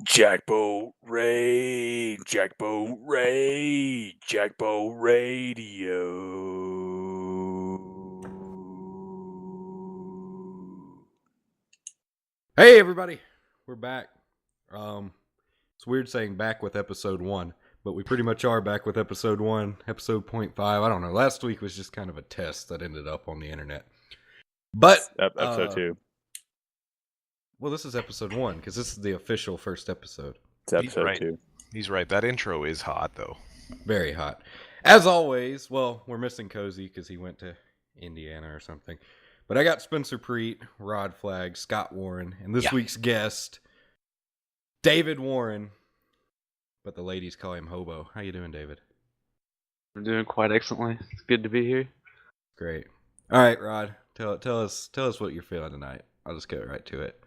JackBolt Raid, JackBolt Raid, JackBolt Radio. Hey everybody, we're back. It's weird saying back with episode 1, but we pretty much are back with episode 1, episode 0.5. I don't know. Last week was just kind of a test that ended up on the internet. But Episode 2. Well, this is episode 1 because this is the official first episode. It's episode 2. He's right. That intro is hot, though. Very hot. As always, well, we're missing Cozy because he went to Indiana or something. But I got Spencer Preet, Rod Flagg, Scott Warren, and this week's guest, David Warren. But the ladies call him Hobo. How you doing, David? I'm doing quite excellently. It's good to be here. Great. All right, Rod. Tell us what you're feeling tonight. I'll just get right to it.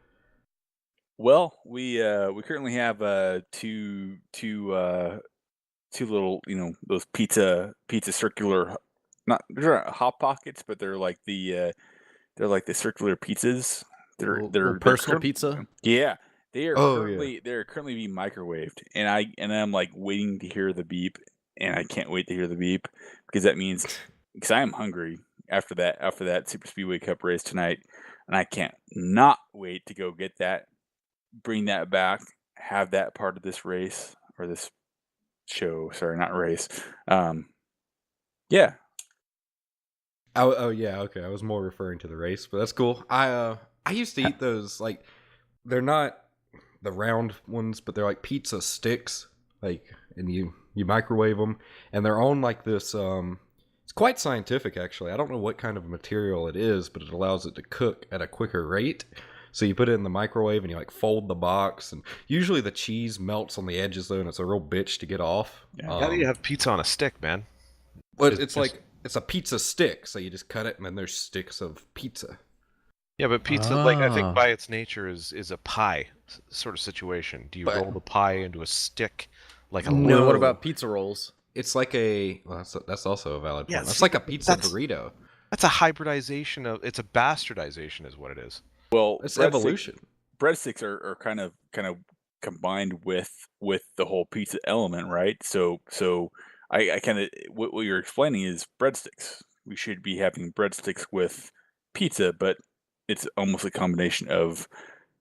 Well, we currently have two little, those pizza circular, they're not hot pockets, but they're like the circular pizzas. They're personal pizza. Yeah, they are currently they're currently being microwaved, and I'm like waiting to hear the beep, and I can't wait to hear the beep because that means because I am hungry after that Super Speedway Cup race tonight, and I can't not wait to go get that, bring that back, have that part of this race or this show. Sorry, not race. Yeah. Oh yeah, okay. I was more referring to the race, but that's cool. I used to eat those, like, they're not the round ones, but they're like pizza sticks, like, and you microwave them, and they're on like this. It's quite scientific, actually. I don't know what kind of material it is, but it allows it to cook at a quicker rate. So you put it in the microwave and you like fold the box, and usually the cheese melts on the edges though, and it's a real bitch to get off. Yeah. How do you have pizza on a stick, man? But it's like it's a pizza stick, so you just cut it, and then there's sticks of pizza. Yeah, but pizza, like, I think by its nature is a pie sort of situation. Do you roll the pie into a stick like a No, loaf? what about pizza rolls? It's like that's also a valid point. Yeah, That's see, like a pizza burrito. That's a hybridization it's a bastardization is what it is. Well, It's evolution. Breadsticks are kind of combined with the whole pizza element, right? So I kind of what you're explaining is breadsticks. We should be having breadsticks with pizza, but it's almost a combination of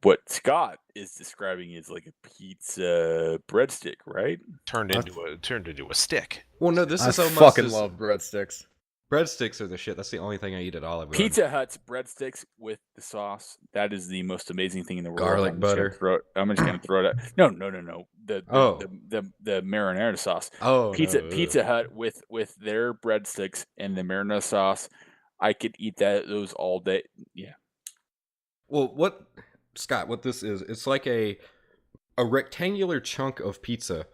what Scott is describing as like a pizza breadstick, right? Turned into a stick. Well, no, this is I almost fucking love breadsticks. breadsticks are the shit. That's the only thing I eat at Olive Garden. Pizza Hut's breadsticks with the sauce. That is the most amazing thing in the world. Garlic butter. I'm just gonna throw it out. No. The marinara sauce. Oh, Pizza Hut with their breadsticks and the marinara sauce. I could eat those all day. Yeah. Well, Scott, what this is, it's like a rectangular chunk of pizza,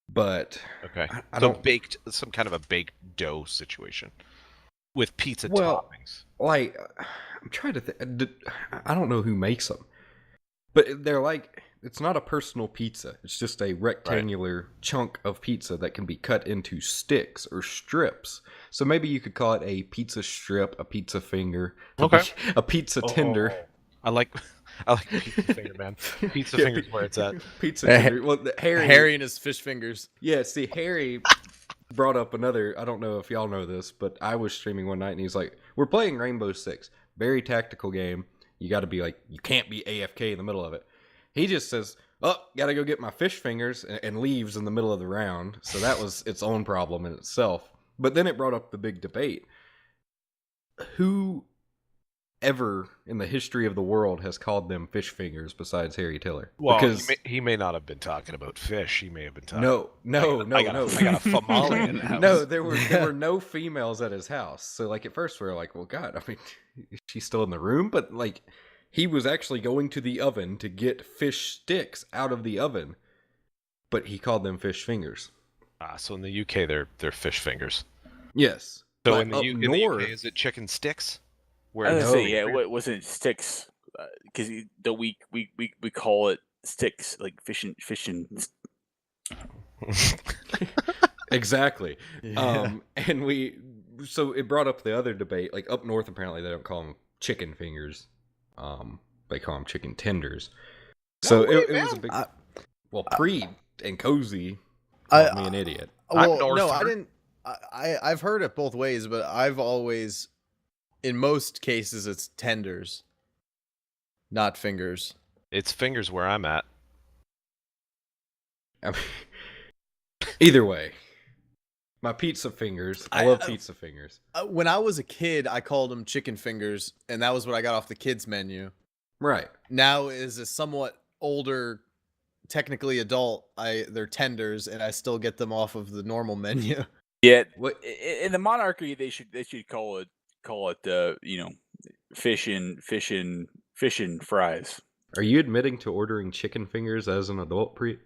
but Okay. I So don't some kind of a baked dough situation with pizza Well, toppings. like. I'm trying to think. I don't know who makes them, but they're like, it's not a personal pizza. It's just a rectangular chunk of pizza that can be cut into sticks or strips. So maybe you could call it a pizza strip, a pizza finger, a pizza tender. I like pizza finger, man. Pizza finger's where it's at. Pizza finger. Well, Harry and his fish fingers. Yeah, see, Harry brought up another, I don't know if y'all know this, but I was streaming one night and he's like, we're playing Rainbow Six. Very tactical game. You got to be like, you can't be AFK in the middle of it. He just says, oh, got to go get my fish fingers, and leaves in the middle of the round. So that was its own problem in itself. But then it brought up the big debate. Who ever in the history of the world has called them fish fingers besides Harry Tiller? Well, because he may not have been talking about fish. He may have been talking. No. I got a famale in the house. No, there were no females at his house. So like at first we were like, well, God, I mean, is she still in the room? But like, he was actually going to the oven to get fish sticks out of the oven, but he called them fish fingers. So in the UK, they're fish fingers. Yes. So but in the UK, is it chicken sticks? I was gonna say, yeah, it wasn't sticks because we call it sticks, like fishing. Exactly. Yeah. And so it brought up the other debate. Like up north, apparently they don't call them chicken fingers. They call them chicken tenders. So way, it was a big. Well, Pre and Cozy I- called me an idiot. I'm Well, no, I Norther. didn't. I've heard it both ways, but I've always, in most cases, it's tenders, not fingers. It's fingers where I'm at. I mean, either way, my pizza fingers. I love pizza fingers. When I was a kid, I called them chicken fingers, and that was what I got off the kids menu. Right. Now, as a somewhat older, technically adult, they're tenders, and I still get them off of the normal menu. Yeah, What? in the monarchy they should call it fish and fries. Are you admitting to ordering chicken fingers as an adult, Pre?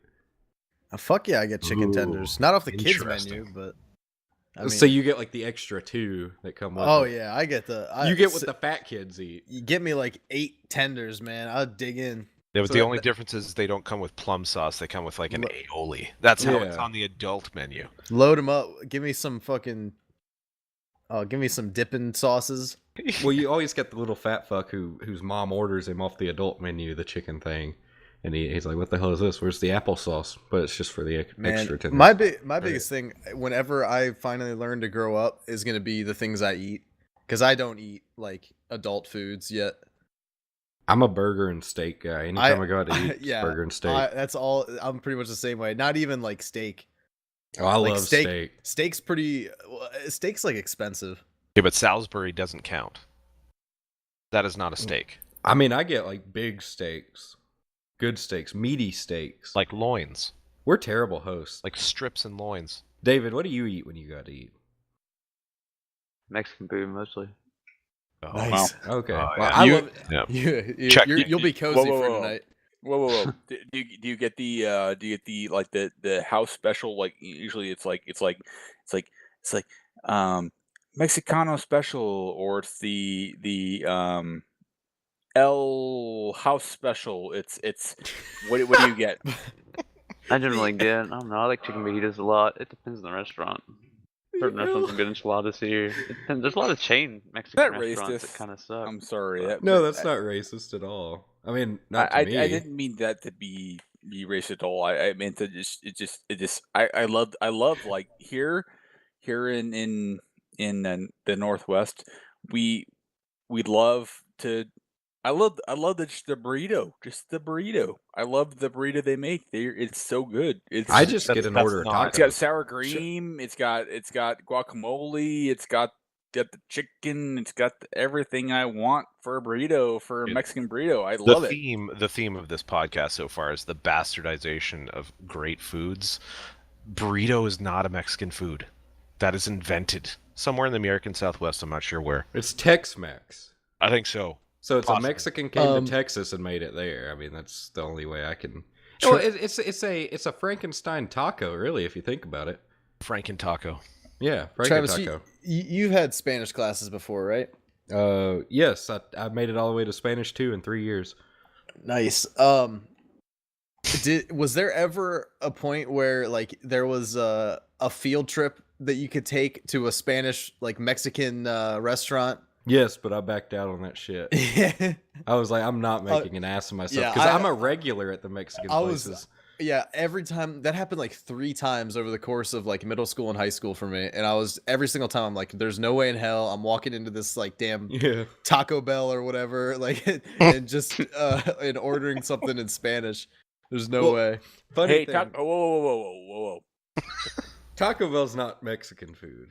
Fuck yeah, I get chicken Ooh, tenders. Not off the kids interesting. menu, but I mean, So you get like the extra 2 that come with oh it. yeah, I get You get what the fat kids eat. you get me like 8 tenders, man. I'll dig in. Yeah, but So the that- only difference is they don't come with plum sauce. They come with like an aioli. That's how it's Yeah. on the adult menu. Load them up. Give me some fucking. Oh, give me some dipping sauces. Well, you always get the little fat fuck whose mom orders him off the adult menu, the chicken thing, and he's like, "What the hell is this? Where's the applesauce?" But it's just for the extra tenders. My biggest thing, whenever I finally learn to grow up, is gonna be the things I eat, because I don't eat like adult foods yet. I'm a burger and steak guy. Anytime I go out to eat, it's yeah, burger and steak. that's all. I'm pretty much the same way. Not even like steak. I like love steak. Steak's pretty. Steak's like expensive. Yeah, but Salisbury doesn't count. That is not a steak. I mean, I get like big steaks, good steaks, meaty steaks. Like loins. We're terrible hosts. Like strips and loins. David, what do you eat when you go out to eat? Mexican food mostly. Oh, Nice. Okay, Oh, well, yeah. I You- love. Check. You'll be cozy Whoa, for whoa, whoa. tonight. Whoa. do you get the like the house special? Like usually it's like Mexicano special, or it's the El House special. It's what do you get? I generally get. I don't know. I like chicken fajitas a lot. It depends on the restaurant. Certain restaurants have good enchiladas here. It depends. There's a lot of chain Mexican That restaurants racist. that kind of suck. I'm sorry. No, that's not racist at all. I mean, not to I me. didn't mean that to be racist at all. I meant to just I love like here in the Northwest, we'd love to. I love just the burrito, I love the burrito they make. It's so good. I just get an that's order of not- It's got tacos. sour cream. It's got guacamole. It's got the chicken. It's got everything I want for a burrito, for a Dude, Mexican burrito. I love it. The theme of this podcast so far is the bastardization of great foods. Burrito is not a Mexican food. That is invented somewhere in the American Southwest. I'm not sure where. It's Tex-Mex. I think so. So it's Possibly. a Mexican came to Texas and made it there. I mean, that's the only way I can. Well, it's a Frankenstein taco, really, if you think about it. Franken taco. Yeah, Travis, taco. you've had Spanish classes before, right? Yes, I made it all the way to Spanish 2 in 3 years. Nice. Was there ever a point where like there was a field trip that you could take to a Spanish like Mexican restaurant? Yes, but I backed out on that shit. Yeah. I was like, I'm not making an ass of myself yeah, because I- I'm a regular at the Mexican I was- places. Yeah, every time that happened like 3 times over the course of like middle school and high school for me, and I was every single time I'm like, "There's no way in hell I'm walking into this like damn Yeah. Taco Bell or whatever, like, and just and ordering something in Spanish. There's no Well, way." Funny Hey, thing, whoa. Taco Bell's not Mexican food.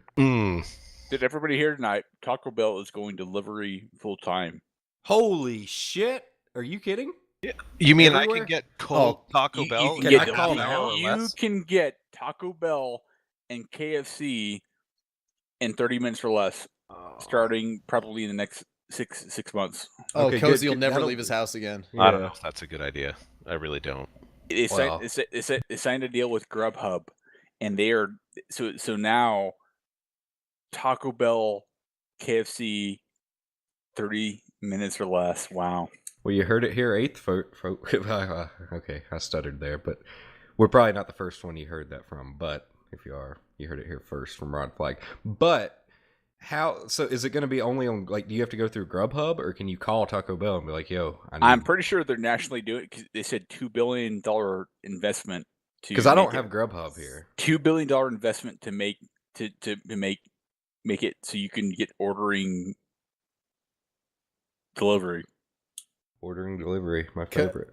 Did everybody hear tonight? Taco Bell is going delivery full time. Holy shit! Are you kidding? You mean I Everywhere? can get cold Taco You Bell? can Can get I call an hour or you less? can get Taco Bell and KFC in 30 minutes or less, starting probably in the next six months. Oh, Okay, Cozy good, will good. never That'll- leave his house again. I don't know if that's a good idea. I really don't. They Wow. signed a deal with Grubhub, and they are so now Taco Bell, KFC, 30 minutes or less. Wow. Well, you heard it here, eighth folk. Okay, I stuttered there, but we're probably not the first one you heard that from. But if you are, you heard it here first from Rod Flag. But How? So is it going to be only on like? Do you have to go through Grubhub, or can you call Taco Bell and be like, "Yo, I I'm need"? pretty sure they're nationally doing it because they said $2 billion investment Because to I make don't it. have Grubhub here. $2 billion investment to make it so you can get ordering delivery. Ordering delivery, my Co- favorite.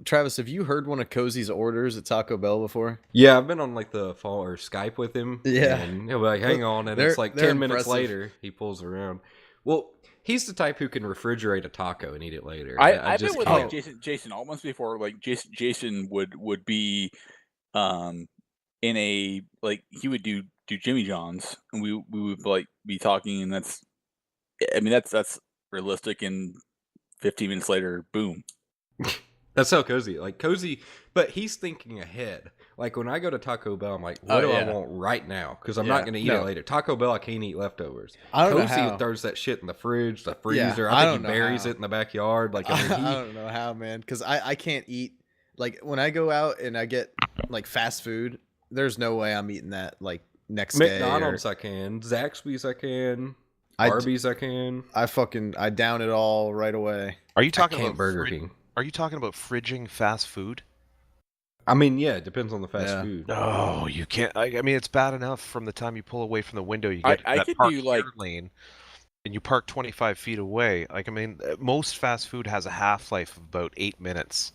Travis? Have you heard one of Cozy's orders at Taco Bell before? Yeah, I've been on like the phone or Skype with him. Yeah. And he'll be like, hang on. And They're- it's like they're 10 minutes impressive. later, he pulls around. Well, he's the type who can refrigerate a taco and eat it later. I've been just with can't. like Jason Altman's before. Like Jason would be in a like he would do Jimmy John's, and we would like be talking, and that's realistic. And 15 minutes later, boom. That's how Cozy. Like Cozy, but he's thinking ahead. Like when I go to Taco Bell, I'm like, what do I want right now? Because I'm not going to eat it later. Taco Bell, I can't eat leftovers. I don't know Cozy how. throws that shit in the fridge, the freezer. I I don't think know he buries how. it in the backyard. Like I mean, I don't know how, man, because I can't eat like when I go out and I get like fast food. There's no way I'm eating that like next day. McDonald's I can, Zaxby's I can, I d- Arby's I can. I down it all right away. Are you talking can't about Burger King. Are you talking about fridging fast food? I mean, yeah, it depends on the fast Yeah. food. No, you can't. I mean, it's bad enough from the time you pull away from the window. You I- get I that could park do, like- here lane, and you park 25 feet away. Like, I mean, most fast food has a half-life of about 8 minutes.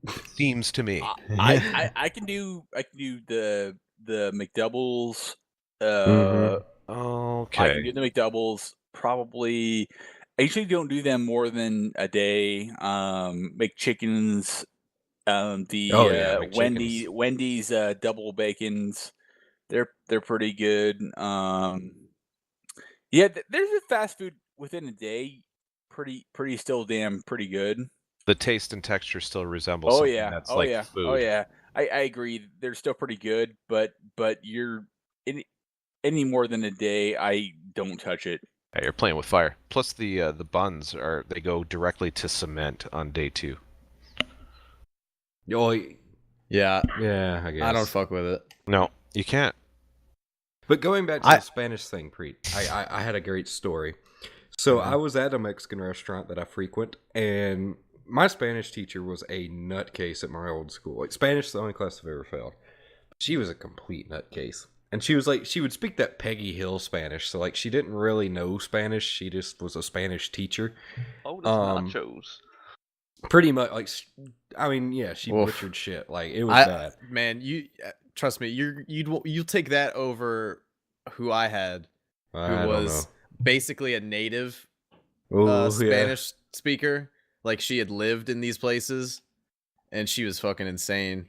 It seems to me. I can do the McDoubles. Mhm. I Okay. can do the McDoubles. Probably, I usually don't do them more than a day. McChickens, McChickens. Wendy's double bacons. They're pretty good. Yeah, there's a fast food within a day. Pretty pretty good. The taste and texture still resemble Oh something yeah, that's oh like yeah, food. oh yeah. I agree. They're still pretty good, but you're any more than a day, I don't touch it. Yeah, you're playing with fire. Plus, the buns they go directly to cement on day 2. Oh, Yeah, yeah, I guess. I don't fuck with it. No, you can't. But going back to the Spanish thing, Preet, I had a great story. So I was at a Mexican restaurant that I frequent, and my Spanish teacher was a nutcase at my old school. Like Spanish is the only class I've ever failed. She was a complete nutcase. And she was like, she would speak that Peggy Hill Spanish. So like she didn't really know Spanish. She just was a Spanish teacher. Oh, the nachos. Pretty much like, I mean, yeah, she Oof. butchered shit. Like it was bad. Man, you trust me, you'll take that over who I had, who I don't was basically a native know. Ooh, Spanish speaker. Like she had lived in these places, and she was fucking insane.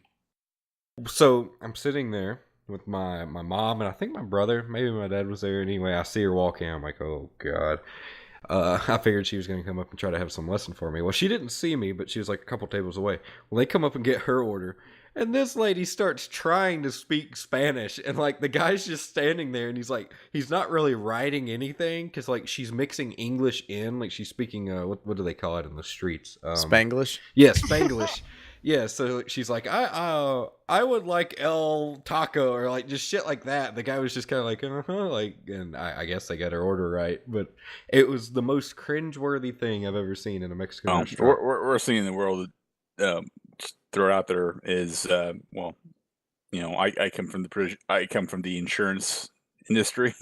So I'm sitting there with my mom and I think my brother, maybe my dad was there. Anyway, I see her walk in. I'm like, oh god. I figured she was going to come up and try to have some lesson for me. Well, she didn't see me, but she was like a couple tables away. Well, they come up and get her order, and this lady starts trying to speak Spanish, and like the guy's just standing there, and he's not really writing anything because like she's mixing English in, like she's speaking what do they call it in the streets? Spanglish. Yeah, Spanglish. Yeah, so she's like, I would like El Taco, or like just shit like that. The guy was just kind of like, like, and I guess they got her order right, but it was the most cringeworthy thing I've ever seen in a Mexican restaurant. We're seeing in the world. Just throw it out there is well, you know, I come from the insurance industry,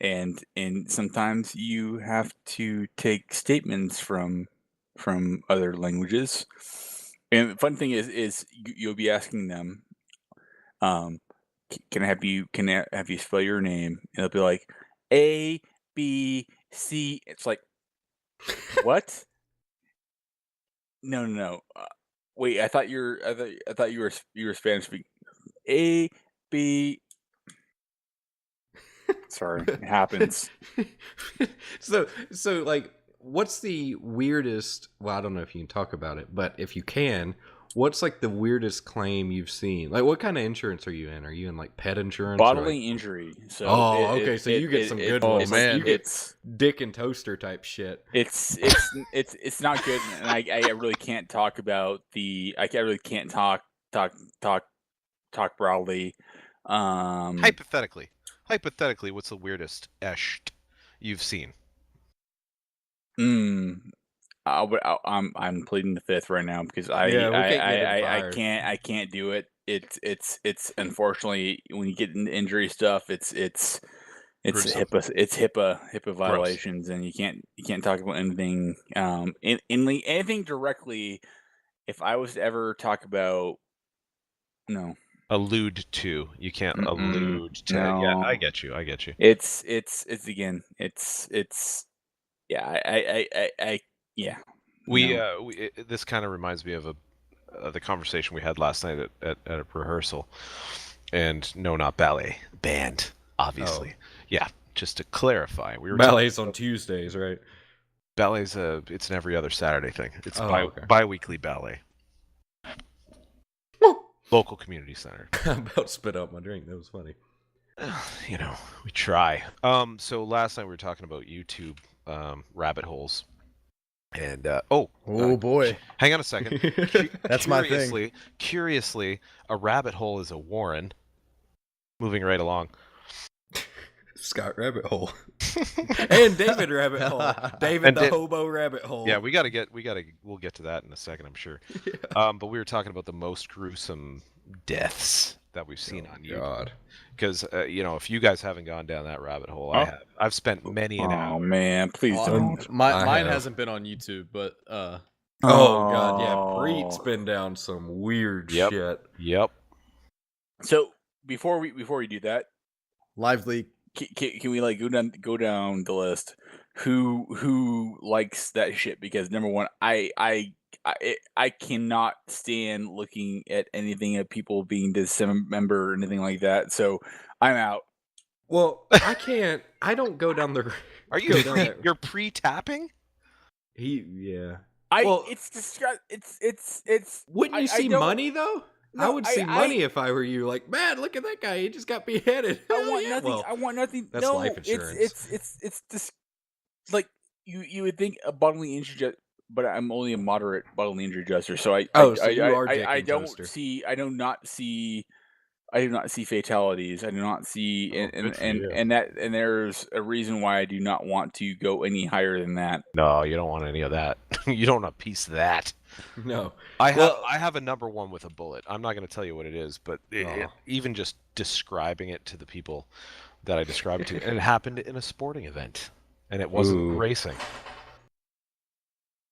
and sometimes you have to take statements from other languages. And the fun thing is you'll be asking them, can I have you spell your name? And they'll be like A B C. It's like, what? No. Wait, I thought you were Spanish speaking. A B. Sorry, it happens. so like, what's the weirdest? Well, I don't know if you can talk about it, but if you can, what's like the weirdest claim you've seen? Like, what kind of insurance are you in? Are you in like pet insurance? Bodily injury. So okay, so you get some good ones. man. You get dick and toaster type shit. It's not good, and I really can't talk about I really can't talk broadly. Hypothetically, hypothetically, what's the weirdest esht you've seen? I'm pleading the fifth right now because Yeah, we can't get inspired. I can't do it. It's unfortunately when you get into injury stuff, it's Gruesome. HIPAA violations, and you can't talk about anything anything directly. If I was to ever talk about no, Allude to. You can't Mm-mm, allude to. Yeah, no. I get you. It's again, yeah, yeah. This kind of reminds me of the conversation we had last night at a rehearsal, and no, not ballet, band, obviously. Yeah, just to clarify, we were Ballet's on Tuesdays, right? ballet's it's an every other Saturday thing. It's okay. bi-weekly ballet. Local community center. I about spit out my drink. That was funny. You know, we try. So last night we were talking about YouTube rabbit holes. And Oh boy. hang on a second. That's my thing. Curiously, a rabbit hole is a warren. Moving right along. Scott Rabbit Hole. And David Rabbit Hole. David And the Hobo Rabbit Hole. Yeah, we'll get to that in a second, I'm sure. Yeah. But we were talking about the most gruesome deaths that we've seen on YouTube. God. Because if you guys haven't gone down that rabbit hole, I have. I've spent many an hour. Oh man, please don't. Mine have. hasn't been on YouTube, but Oh God, yeah. Preet's been down some weird Yep. shit. Yep. So before we do that, Live Leak. can we like go down the list? Who likes that shit? Because number one, I cannot stand looking at anything of people being dismembered or anything like that. So I'm out. Well, I don't go down the. Are you go down that- you're pre-tapping? Yeah. It's disgust. It's. Wouldn't you I see don't- money though? I No, would see money if I were you. Like, man, look at that guy. He just got beheaded. I Hell want yeah. nothing. Well, I want nothing. that's No, life insurance. It's just like you would think a bodily injury, but I'm only a moderate bodily injury adjuster, so I don't toaster. see. I do not see fatalities. I do not see, good for you. and there's a reason why I do not want to go any higher than that. No, you don't want any of that. You don't want a piece of that. No. I have a number one with a bullet. I'm not going to tell you what it is, but even just describing it to the people that I described it to, and it happened in a sporting event, and it wasn't racing.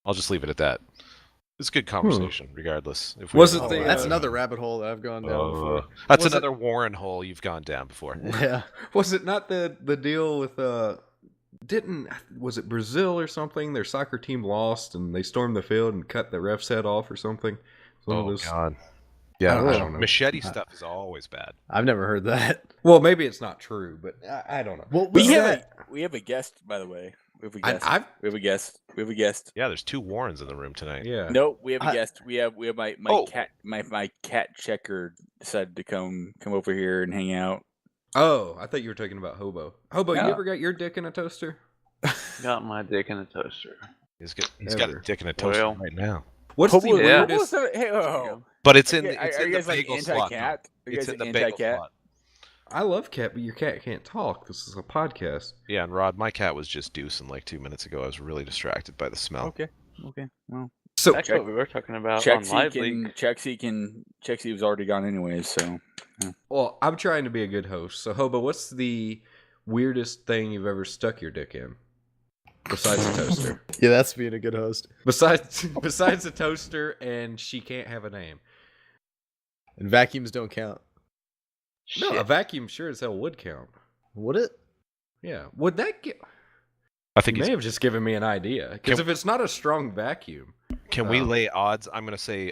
I'll just leave it at that. It's a good conversation, regardless. If we Was don't it know the, what That's it is. another rabbit hole that I've gone down before. That's Was another Warren hole you've gone down before. Yeah. Was it not the deal with was it Brazil or something? Their soccer team lost and they stormed the field and cut the ref's head off or something. One of Oh those- God. Yeah, I don't know. machete stuff is always bad. I've never heard that. Well, maybe it's not true, but I don't know. What We was that? have a guest, by the way. We have a I- guest. I've- We have a guest. Yeah, there's two Warrens in the room tonight. Yeah. No, we have a I- guest. We have my Oh. cat my cat checker decided to come over here and hang out. Oh, I thought you were talking about Hobo. Hobo, you No. ever got your dick in a toaster? Got my dick in a toaster. He's got a Ever. dick in a toaster Well. right now. What's Hobo, the Yeah. weirdest? Hey, oh. But it's in Are it's you in the guys like bagel slot. anti-cat? though. Are you It's guys in the like bagel anti-cat? slot. I love cat, but your cat can't talk. This is a podcast. Yeah, and Rod, my cat was just deucing like 2 minutes ago. I was really distracted by the smell. Okay. Well, So That's what we were talking about on Live Leak. Chexy was already gone anyways. So Well, I'm trying to be a good host. So, Hobo, what's the weirdest thing you've ever stuck your dick in? Besides a toaster. Yeah, that's being a good host. Besides a toaster, and she can't have a name. And vacuums don't count. No, a Shit. vacuum sure as hell would count. Would it? Yeah. Would that get... I You think may have just given me an idea. Because Can- if it's not a strong vacuum... can we lay odds? I'm gonna say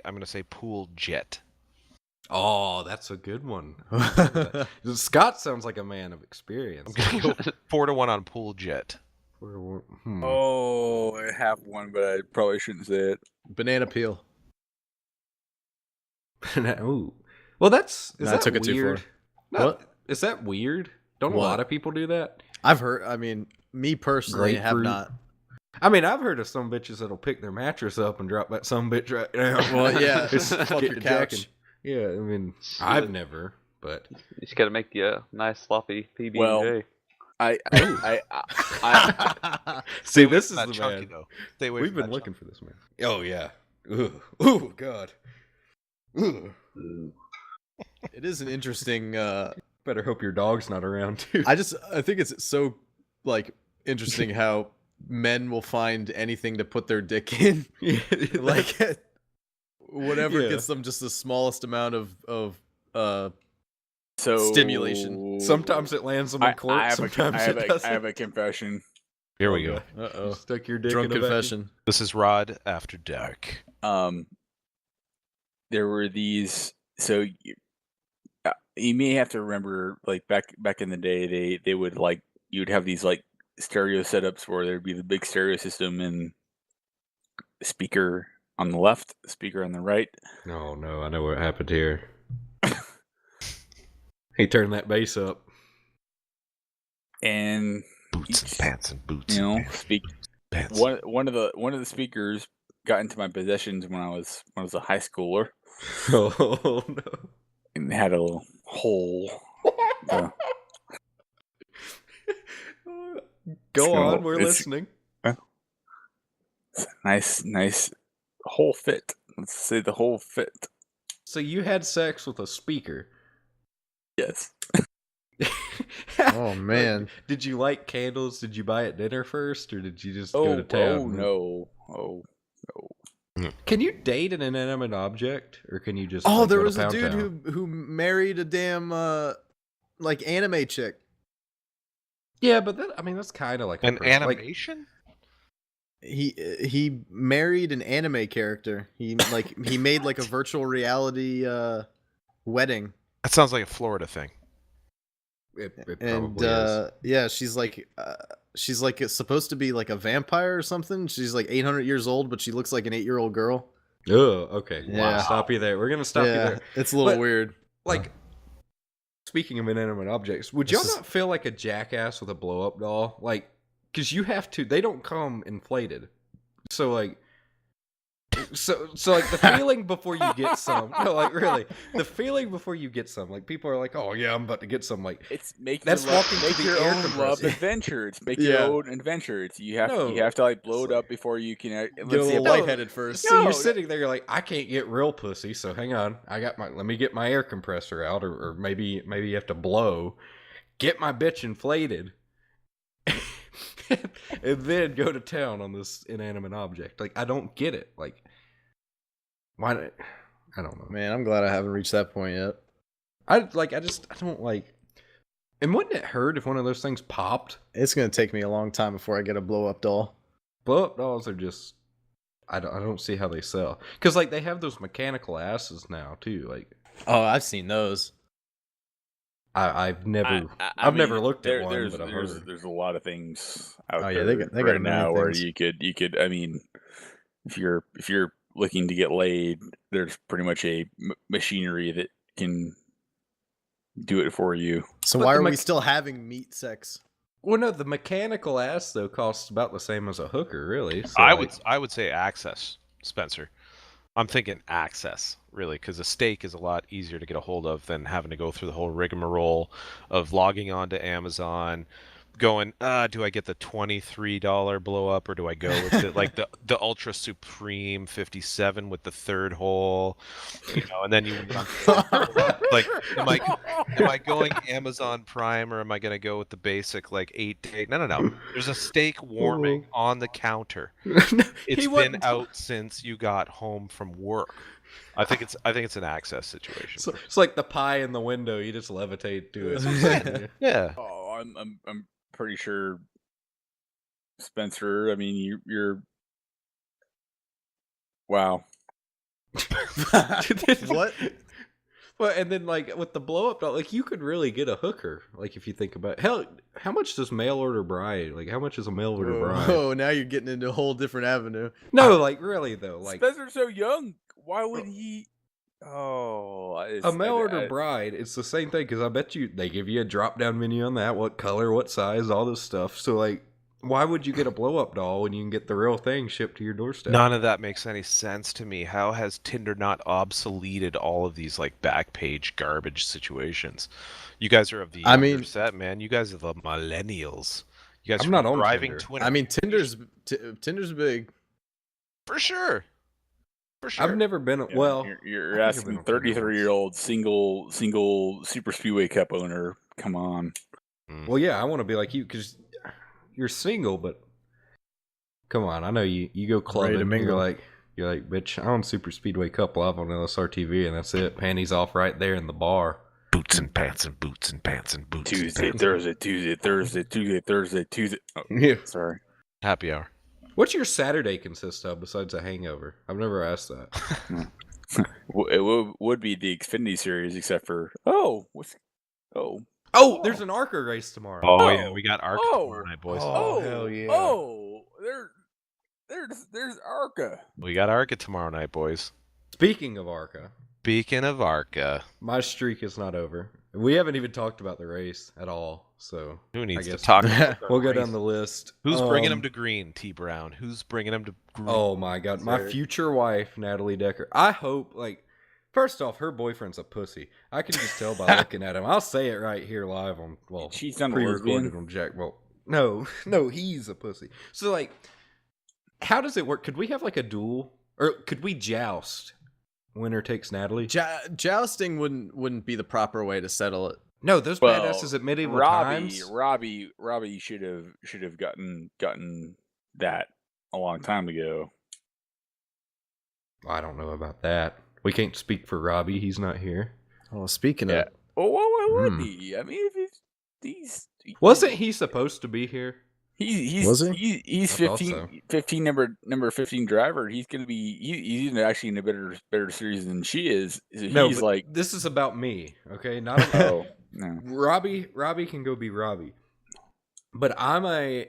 pool jet. Oh, that's a good one. Scott sounds like a man of experience. I'm gonna go 4-1 on pool jet. oh, I have one, but I probably shouldn't say it. Banana peel. Ooh. Well, that's... Is No, I that took it too weird? far. No, What? Is that weird? Don't a What? lot of people do that? I've heard. I mean, me personally have Grapefruit. not. I mean, I've heard of some bitches that'll pick their mattress up and drop that some bitch right now. Well, yeah, Just fuck get your to couch. jacking. Yeah, I mean, I've never, but You just gotta make you a nice sloppy PB Well, and J. see, away this from is that the chunky man. though. Stay away We've from been that looking chunky. for this man. Oh yeah. Ooh, God. Ooh. It is an interesting. Better hope your dog's not around too. I think it's so like interesting how men will find anything to put their dick in, Yeah, like whatever Yeah. gets them just the smallest amount of So stimulation. Sometimes it lands them in court. Sometimes it doesn't. I have a confession. Here we go. Uh oh. Stuck your dick Drunk in a vacuum. confession. This is Rod After Dark. There were these. So you may have to remember, like back in the day, they would like you'd have these like stereo setups where there'd be the big stereo system and speaker on the left, speaker on the right. Oh no, I know what happened here. He turned that bass up. And Boots and pants and boots. you know, and pants. one of the speakers got into my possessions when I was a high schooler Oh no. and had a little hole. Go So, on, we're it's- listening. Nice whole fit. Let's say the whole fit. So you had sex with a speaker. Yes. Oh man. Did you light candles? Did you buy at dinner first, or did you just go Oh, to town? oh no. Oh no. Can you date an inanimate object, or can you just? Oh, like, there go to was a Pound dude Town? who married a damn like anime chick. Yeah, but that's kind of like a An like- animation? He married an anime character. He made like a virtual reality wedding. That sounds like a Florida thing. it And probably is. yeah, she's like supposed to be like a vampire or something. She's like 800 years old, but she looks like an 8-year-old girl. Oh, okay. Yeah. Wow. Stop you there. We're gonna stop you Yeah, there. it's a little But- weird. Like, speaking of inanimate objects, would y'all This is- not feel like a jackass with a blow up doll? Like, because you have to. They don't come inflated, so like. So like the feeling before you get some, no, like really, the feeling before you get some, like people are like, oh yeah, I'm about to get some, like It's make That's your love, walking to make the your air own love compressor. adventure. It's make Yeah. your own adventure. It's you have No. to like blow it up before you can Get a let's see little if I- lightheaded first. So No, you're sitting there, you're like, I can't get real pussy, so hang on, let me get my air compressor out, or maybe you have to blow, get my bitch inflated, and then go to town on this inanimate object. Like, I don't get it. Like, why? I don't know. Man, I'm glad I haven't reached that point yet. I don't like. And wouldn't it hurt if one of those things popped? It's gonna take me a long time before I get a blow up doll. Blow up dolls are just. I don't see how they sell, because like they have those mechanical asses now too. Like, Oh, I've seen those. I've never. I I've never mean, looked at one, there's, but I've there's, heard. there's a lot of things out Oh, there yeah, they got a right million now where things. you could. I mean, if you're looking to get laid, there's pretty much a machinery that can do it for you. So But why the are we mech- still having meat sex? Well, no, the mechanical ass though costs about the same as a hooker, really. So, I like, would say access, Spencer. I'm thinking access, really, because a steak is a lot easier to get a hold of than having to go through the whole rigmarole of logging on to Amazon, going, do I get the $23 blow up, or do I go with the Ultra Supreme 57 with the third hole, and then like, am I going Amazon Prime, or am I gonna go with the basic like 8-day? No. There's a steak warming on the counter. It's he been wasn't- out since you got home from work. I think it's an access situation. So, it's like the pie in the window. You just levitate to it. Yeah. Oh, I'm pretty sure, Spencer. I mean, you're. Wow. What? Well, and then like with the blow up doll, like you could really get a hooker. Like if you think about hell, how much does mail order bride? Like how much is a mail order bride? Oh, now you're getting into a whole different avenue. No, like really though, like Spencer's so young. Why would he? Oh, a mail order bride. It's the same thing because I bet you they give you a drop down menu on that, what color, what size, all this stuff. So like why would you get a blow up doll when you can get the real thing shipped to your doorstep? None of that makes any sense to me. How has Tinder not obsoleted all of these like back page garbage situations? You guys are of the I younger mean- set, man. You guys are the millennials. You guys I'm are not on driving Tinder. Twitter. I mean, Tinder's big. For sure. For sure. I've never been. Yeah, Well, you're I think I've been asking on Tinder 33-year-old single Super Speedway Cup owner. Come on. Well, yeah, I want to be like you because you're single, but come on, I know you. You go clubbing, to mingle. you're like, bitch, I own Super Speedway Cup live on LSR TV, and that's it. Panties off right there in the bar. Boots and pants and boots and pants and boots. Tuesday, and pants. Thursday, Tuesday, Thursday, Tuesday, Thursday, Tuesday. Oh, Yeah. sorry. Happy hour. What's your Saturday consist of besides a hangover? I've never asked that. It would be the Xfinity series, except for oh, There's an ARCA race tomorrow. Oh, yeah, we got ARC Oh. tomorrow night, boys. Oh, hell yeah. There's Arca. We got ARCA tomorrow night, boys. Speaking of ARCA, Speaking of ARCA, my streak is not over. We haven't even talked about the race at all, so who needs to guess talk about the we'll go race? down the list. Who's bringing him Um, to green, T. Brown? Who's bringing him to green? Oh my god, my Sir. future wife, Natalie Decker. I hope, first off, her boyfriend's a pussy. I can just tell by looking at him. I'll say it right here live on, well, She's not a pre-recorded lesbian. on JackBolt. No, he's a pussy. So, how does it work? Could we have a duel, or could we joust? Winner takes Natalie. Jousting wouldn't be the proper way to settle it. No, those Well, badasses at medieval Robbie times. should have gotten that a long time ago. I don't know about that. We can't speak for Robbie. He's not here. Oh, speaking Yeah. of, Well, why would Hmm. he? I mean, if he's Wasn't he supposed to be here? he's Was he? he's I thought 15, so. 15 number 15 driver. He's gonna be he's actually in a better series than she is. So No, he's but like this is about me. Okay, not about oh no. Robbie can go be Robbie, but I'm a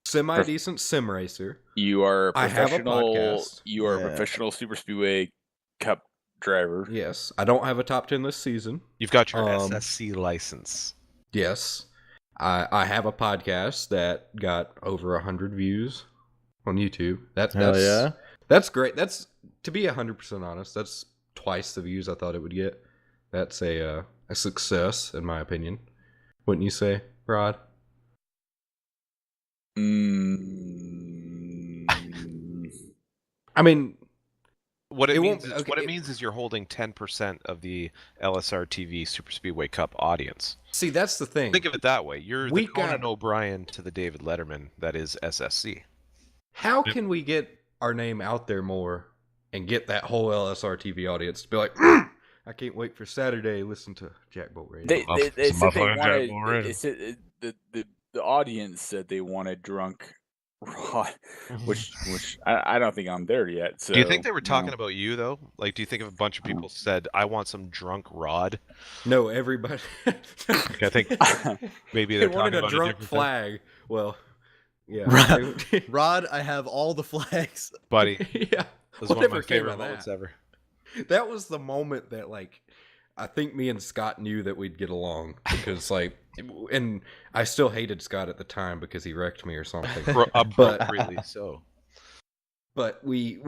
semi decent sim racer. You are a I have a professional. podcast. You are Yeah. a professional Super Speedway Cup driver. Yes, I don't have a top 10 this season. You've got your Um, SSC license. Yes, I have a podcast that got over 100 views on YouTube. That's that's great. That's, to be 100% honest, that's twice the views I thought it would get. That's a success in my opinion. Wouldn't you say, Rod? Mm, I mean, What it, It means won't- is, okay, what it it- means is you're holding 10% of the LSR TV Super Speedway Cup audience. see, that's the thing. Think of it that way. You're We the Conan got- O'Brien to the David Letterman that is SSC. How can we get our name out there more and get that whole LSR TV audience to be like, "Mm, I can't wait for Saturday. Listen to JackBolt Radio." they said they wanted. already. They said the audience said they wanted drunk Rod, which I don't think I'm there yet. So Do you think they were talking no. about you though? Like, do you think if a bunch of people said, "I want some drunk Rod"? No, everybody. I think maybe they they're wanted talking a about drunk different thing. flag. Well, yeah, Rod- they- Rod, I have all the flags. buddy. yeah. This is one of Whatever my came favorite of that. moments ever. That was the moment that I think me and Scott knew that we'd get along because and I still hated Scott at the time because he wrecked me or something. Appropriately so. But we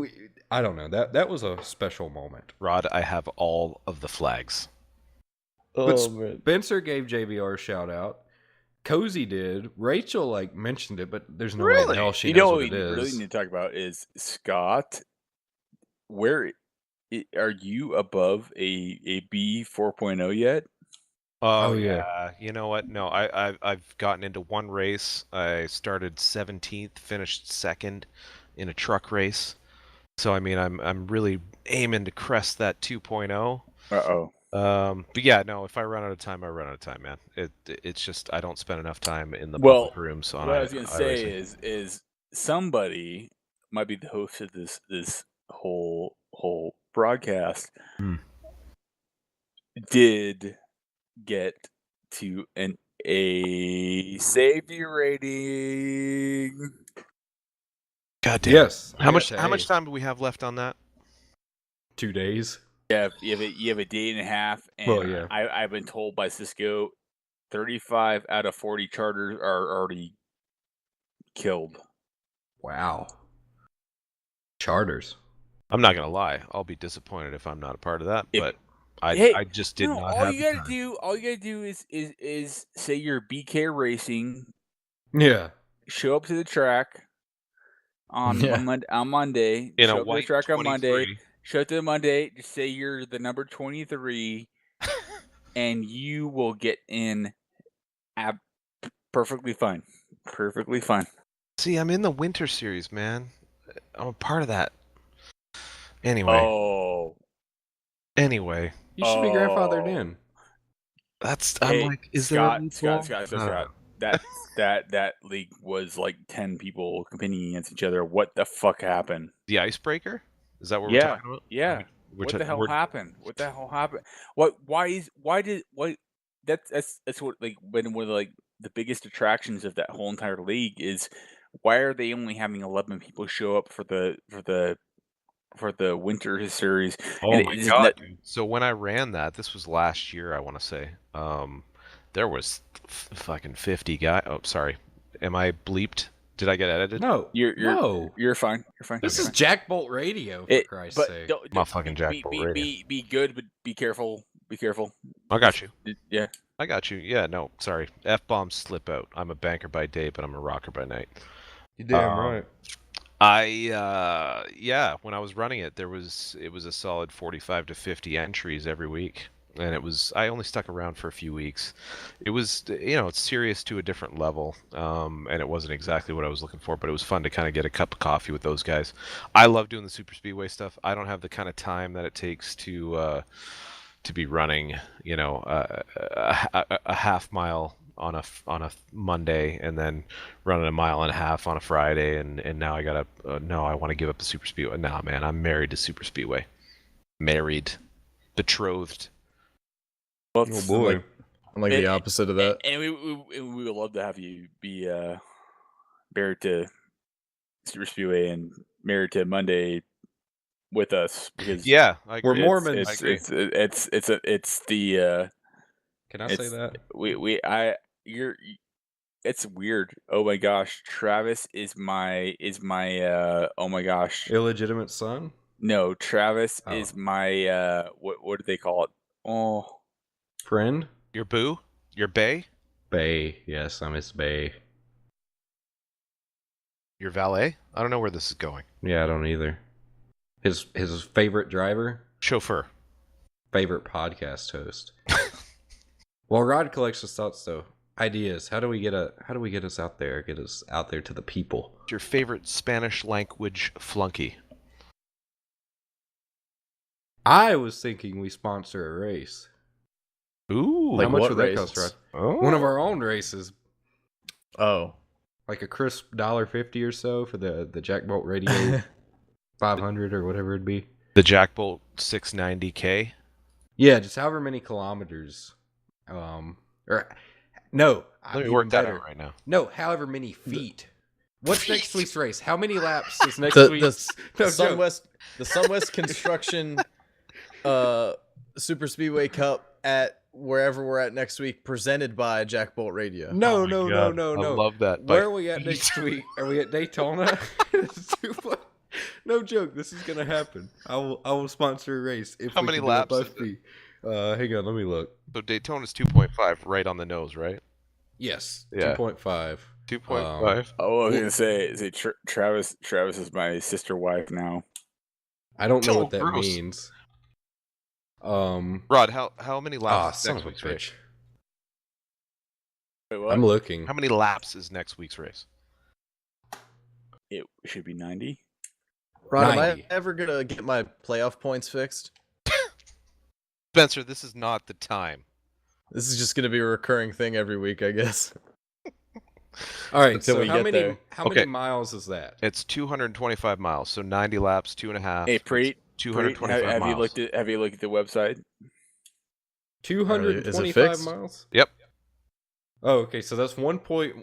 I don't know, that was a special moment. Rod, I have all of the flags. But Spencer gave JBR a shout out. Cozy did. Rachel mentioned it, but there's no way in Really? hell she You knows know what what it we really is. need to talk about is Scott. Where are you above a B 4.0 yet? Oh, Oh, yeah. yeah. You know what? No, I've gotten into one race. I started 17th, finished second in a truck race. So I mean, I'm really aiming to crest that 2.0. Uh-oh. But yeah, no. If I run out of time, I run out of time, man. It's just I don't spend enough time in the Well, public rooms on. What I was gonna say iRacing. is somebody might be the host of this whole broadcast Hmm. did get to an A safety rating. God damn. Yes. I How got much to how A. much time do we have left on that? 2 days. Yeah, you have a day and a half, and Well, yeah. I've been told by Cisco 35 out of 40 charters are already killed. Wow. Charters. I'm not gonna lie. I'll be disappointed if I'm not a part of that, If- but Hey, I just did no, not all have you the gotta time. all you gotta do is say you're BK Racing, Yeah. show up to the track on Yeah. on Monday, In a show up to the white track on Monday, 23. show up to the Monday, just say you're the number 23, and you will get in perfectly fine. Perfectly fine. See, I'm in the winter series, man. I'm a part of that. Anyway, Oh. anyway, You should be grandfathered Oh. in. that's. Hey, I'm like, is there a Scott, loophole? Scott. That league was like 10 people competing against each other. What the fuck happened? The icebreaker? Is that what we're Yeah, talking about? yeah. We're What the hell we're- happened? What the hell happened? That's what like when one of like the biggest attractions of that whole entire league is why are they only having 11 people show up for the winter series? Oh And my it is god, not- dude. So when I ran that, this was last year, I want to say. There was fucking 50 guys. Oh, sorry. Am I bleeped? Did I get edited? No. No. You're fine. You're fine. This you're is fine. JackBolt Radio, for Christ's sake. My fucking JackBolt radio. Be good, but be careful. Be careful. I got you. Yeah. I got you. Yeah, no, sorry. F-bombs slip out. I'm a banker by day, but I'm a rocker by night. You damn Um, right. Yeah, when I was running it, it was a solid 45 to 50 entries every week. And I only stuck around for a few weeks. It was, it's serious to a different level. And it wasn't exactly what I was looking for, but it was fun to kind of get a cup of coffee with those guys. I love doing the super speedway stuff. I don't have the kind of time that it takes to be running, a half mile on a Monday and then running a mile and a half on a Friday, and now I gotta no, I want to give up the super speedway. Nah, man, I'm married to super speedway. Married, betrothed. Well, Oh it's boy. I'm like the opposite of that. And we would love to have you be married to Super Speedway and married to Monday with us because Yeah, I agree. We're Mormons. I agree. It's the Can I say it's that? it's weird. Oh my gosh, Travis is my oh my gosh. Illegitimate son? No, Travis Oh. is my what do they call it? Oh, Friend? Your boo, your bae, Bay. Yes, I'm his Bay. your valet. I don't know where this is going. Yeah, I don't either. His favorite driver? Chauffeur. Favorite podcast host. Well, Rod collects his thoughts though. Ideas. How do we get us out there? Get us out there to the people. Your favorite Spanish language flunky. I was thinking we sponsor a race. Ooh, Like How much what would that race? cost, Rod? oh. One of our own races. Oh. Like a crisp $1.50 or so for the JackBolt Radio 500 or whatever it'd be. The JackBolt 690K. Yeah, just however many kilometers. Or no, Let me even work that better. out right now. No, however many feet. What's next week's race? How many laps is next The, week's? the, No, the joke. Sunwest Construction Super Speedway Cup at wherever we're at next week, presented by JackBolt Radio. No, Oh my no, God, no, no, I no. love that. Where are we at next week? Are we at Daytona? No joke. This is gonna happen. I will sponsor a race if How we many can do it laps by is it? fee. Hang on, let me look. So Daytona's 2.5, right on the nose, right? Yes, Yeah. 2.5. 2.5. oh, I was gonna say Travis is my sister wife now. I don't know Oh, what that gross. means. Rod, how many laps is son next of a week's race? bitch. Wait, what? I'm looking. How many laps is next week's race? It should be 90. Ron, am 90. I ever gonna get my playoff points fixed? Spencer, this is not the time. This is just gonna be a recurring thing every week, I guess. All right, Until so we how get many there. Okay. miles is that? It's 225 miles, so 90 laps, 2.5. Hey, Preet, 225 have miles. you looked at the website? 225 fixed? miles? Yep. Oh, okay, so that's 1.1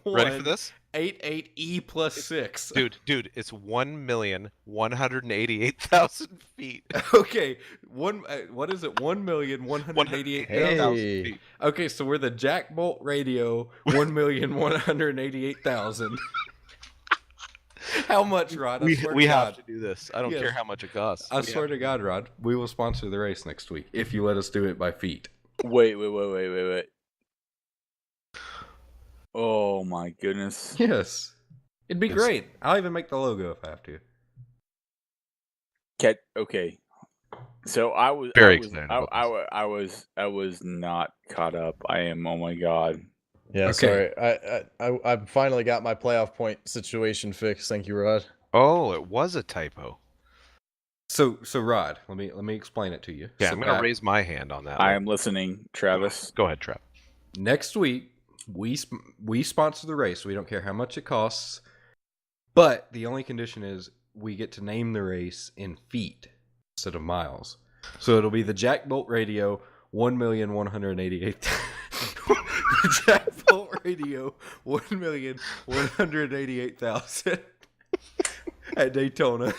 Ready for this? 88 E plus 6. Dude, it's 1,188,000 feet. Okay, What is it? 1,188,000. Hey. feet. Okay, so we're the JackBolt Radio 1,188,000. How much, Rod? I swear We to have God. to do this. I don't Yes. care how much it costs. I We swear have to God, Rod, we will sponsor the race next week if you let us do it by feet. Wait. Oh my goodness. Yes, it'd be Yes. great. I'll even make the logo if I have to. Okay. So I was Very I was excited I, about this. I was not caught up. I am. Oh my God. Yeah, Okay. sorry. I finally got my playoff point situation fixed. Thank you, Rod. Oh, it was a typo. So Rod, let me explain it to you. Yeah, Sit I'm gonna back. raise my hand on that. I am listening, Travis. Go ahead, Trev. Next week we sponsor the race. We don't care how much it costs, but the only condition is we get to name the race in feet instead of miles. So it'll be the JackBolt Radio 1,188. JackBolt Radio 1,188,000 at Daytona.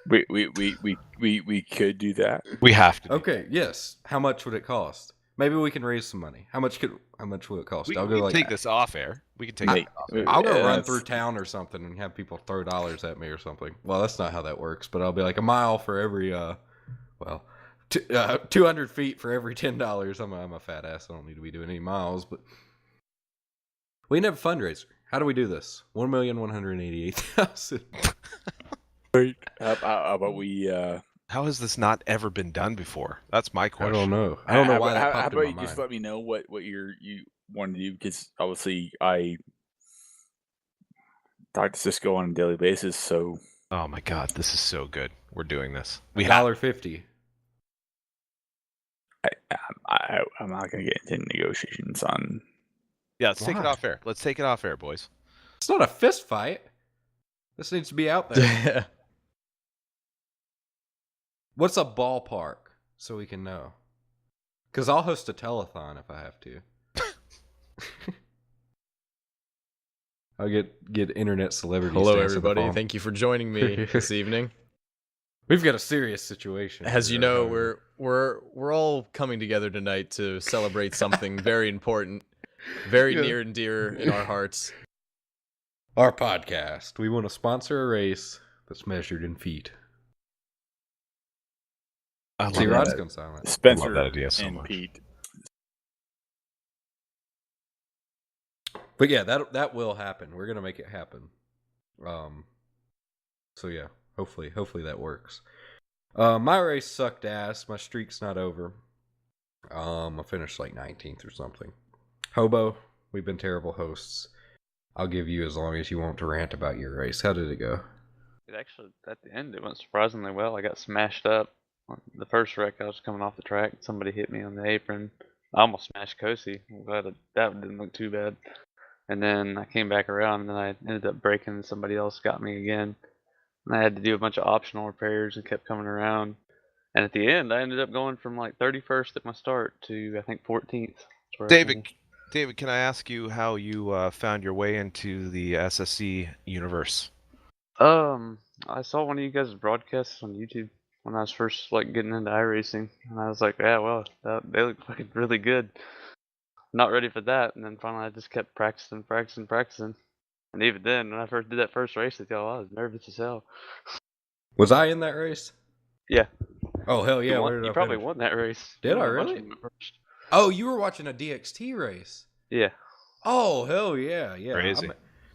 We could do that. We have to. Okay, yes. How much would it cost? Maybe we can raise some money. How much will it cost? We I'll can go like take this off air. We can take Make- it off air. I'll go Yeah, run that's- through town or something and have people throw dollars at me or something. Well, that's not how that works, but I'll be like a mile for every 200 feet for every $10. I'm a fat ass. I don't need to be doing any miles, but we can have a fundraiser. How do we do this? 1,188,000. How about we? How has this not ever been done before? That's my I question. don't know. I don't know why that How popped in about my you just mind. let me know what you want to do? Because obviously I talk to Cisco on a daily basis, so Oh my god, this is so good. We're doing this. We have. $1.50. I'm not gonna get into negotiations on. Yeah, let's take it Why? off air. Let's take it off air, boys. It's not a fist fight. This needs to be out there. Yeah. What's a ballpark so we can know? Because I'll host a telethon if I have to. I'll get internet celebrities. Hello, to answer the everybody. phone. Thank you for joining me this evening. We've got a serious situation. As you here. know, we're all coming together tonight to celebrate something very important, very Yeah. near and dear in our hearts. Our podcast. We want to sponsor a race that's measured in feet. I love See, that. Rod's gone silent. Spencer that idea so and much. Pete. But yeah, that will happen. We're gonna make it happen. So yeah, hopefully that works. My race sucked ass. My streak's not over. I finished like 19th or something. Hobo, we've been terrible hosts. I'll give you as long as you want to rant about your race. How did it go? It actually, at the end, it went surprisingly well. I got smashed up. On the first wreck, I was coming off the track. Somebody hit me on the apron. I almost smashed Kosi. I'm glad that didn't look too bad. And then I came back around, and then I ended up breaking, and somebody else got me again. And I had to do a bunch of optional repairs and kept coming around. And at the end, I ended up going from like 31st at my start to, I think, 14th. That's where I finished. David, can I ask you how you found your way into the SSC universe? I saw one of you guys' broadcasts on YouTube when I was first like getting into iRacing, and I was like, yeah, well, they look fucking really good. Not ready for that, and then finally I just kept practicing, and even then, when I first did that first race with y'all, I was nervous as hell. Was I in that race? Yeah. Oh hell yeah! you Where did I probably finish? won that race. Did You I won a bunch really? of them at first. Oh, you were watching a DXT race. Yeah. Oh hell yeah, yeah. Crazy.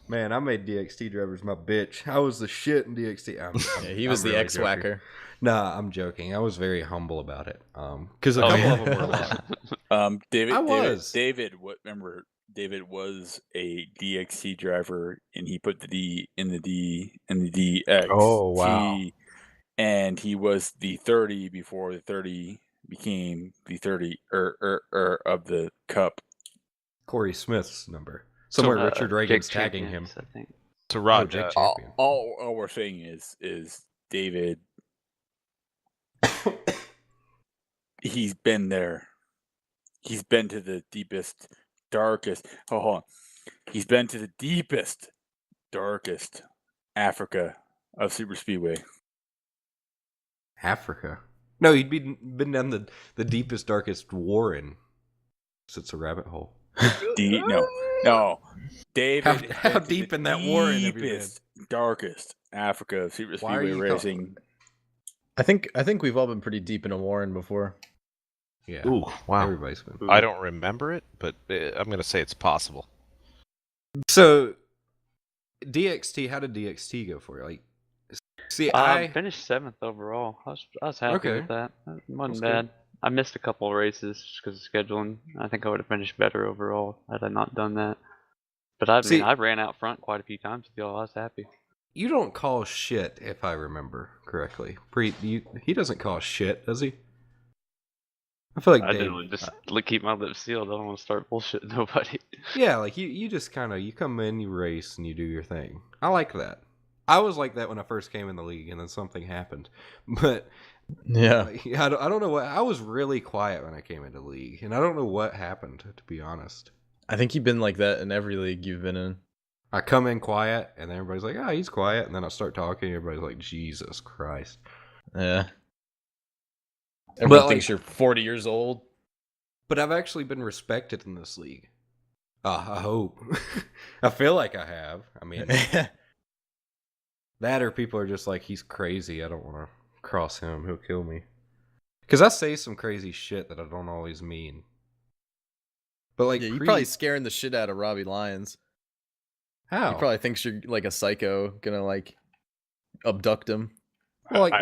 Man, I made DXT drivers my bitch. I was the shit in DXT. Yeah, he was the really X-Whacker. Nah, I'm joking. I was very humble about it. Because a couple of them were like, David. Remember, David was a DXT driver, and he put the D in the DX. Oh, wow. And he was the 30 before the 30 became the 30 of the Cup. Corey Smith's number. Somewhere Richard Reagan's Jake tagging him. Champions, I think. So Rod, Jake All, Champion. all we're saying is David. He's been there. He's been to the deepest, darkest. Oh, hold on. He's been to the deepest, darkest Africa of super speedway. Africa. No, he'd been down the deepest, darkest warren. So it's a rabbit hole. No. David, How deep in that warren have you been? deepest, darkest Africa super Why are speedway you racing. I think we've all been pretty deep in a warren before. Yeah. Ooh, wow. Everybody's been. I don't remember it, but I'm gonna say it's possible. So, DXT, how did DXT go for you? Like, see, I I finished 7th overall. I was happy Okay. with that. It That's wasn't good. bad. I missed a couple of races just because of scheduling. I think I would have finished better overall had I not done that. But I See- mean, I ran out front quite a few times with y'all. I was happy. you don't call shit, if I remember correctly. He doesn't call shit, does he? I feel like I Dave. generally just keep my lips sealed. I don't want to start bullshitting nobody. Yeah, like you just kind of you come in, you race, and you do your thing. I like that. I was like that when I first came in the league, and then something happened. But Yeah. like, I don't know what. I was really quiet when I came into the league, and I don't know what happened. To be honest, I think you've been like that in every league you've been in. I come in quiet, and then everybody's like, "Oh, he's quiet," and then I start talking, and everybody's like, "Jesus Christ!" Yeah. Everyone like- thinks you're 40 years old. But I've actually been respected in this league. I hope. I feel like I have. I mean, that or people are just like, he's crazy. I don't want to cross him. He'll kill me. Because I say some crazy shit that I don't always mean. But like, Yeah, you're probably scaring the shit out of Robbie Lyons. how? He probably thinks you're like a psycho, gonna like abduct him. Well, like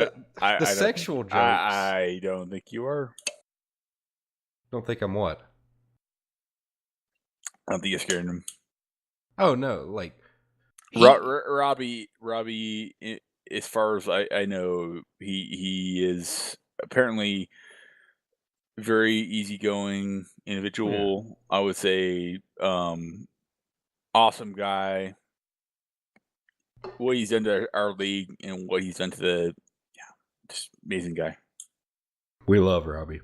I the don't sexual think- jokes. I don't think you are. Don't think I'm what? I don't think you're scaring him. Oh no, like Robbie, as far as I know, he is apparently very easygoing individual. I would say, awesome guy. What he's done to our league and what he's done to the, just amazing guy. we love Robbie.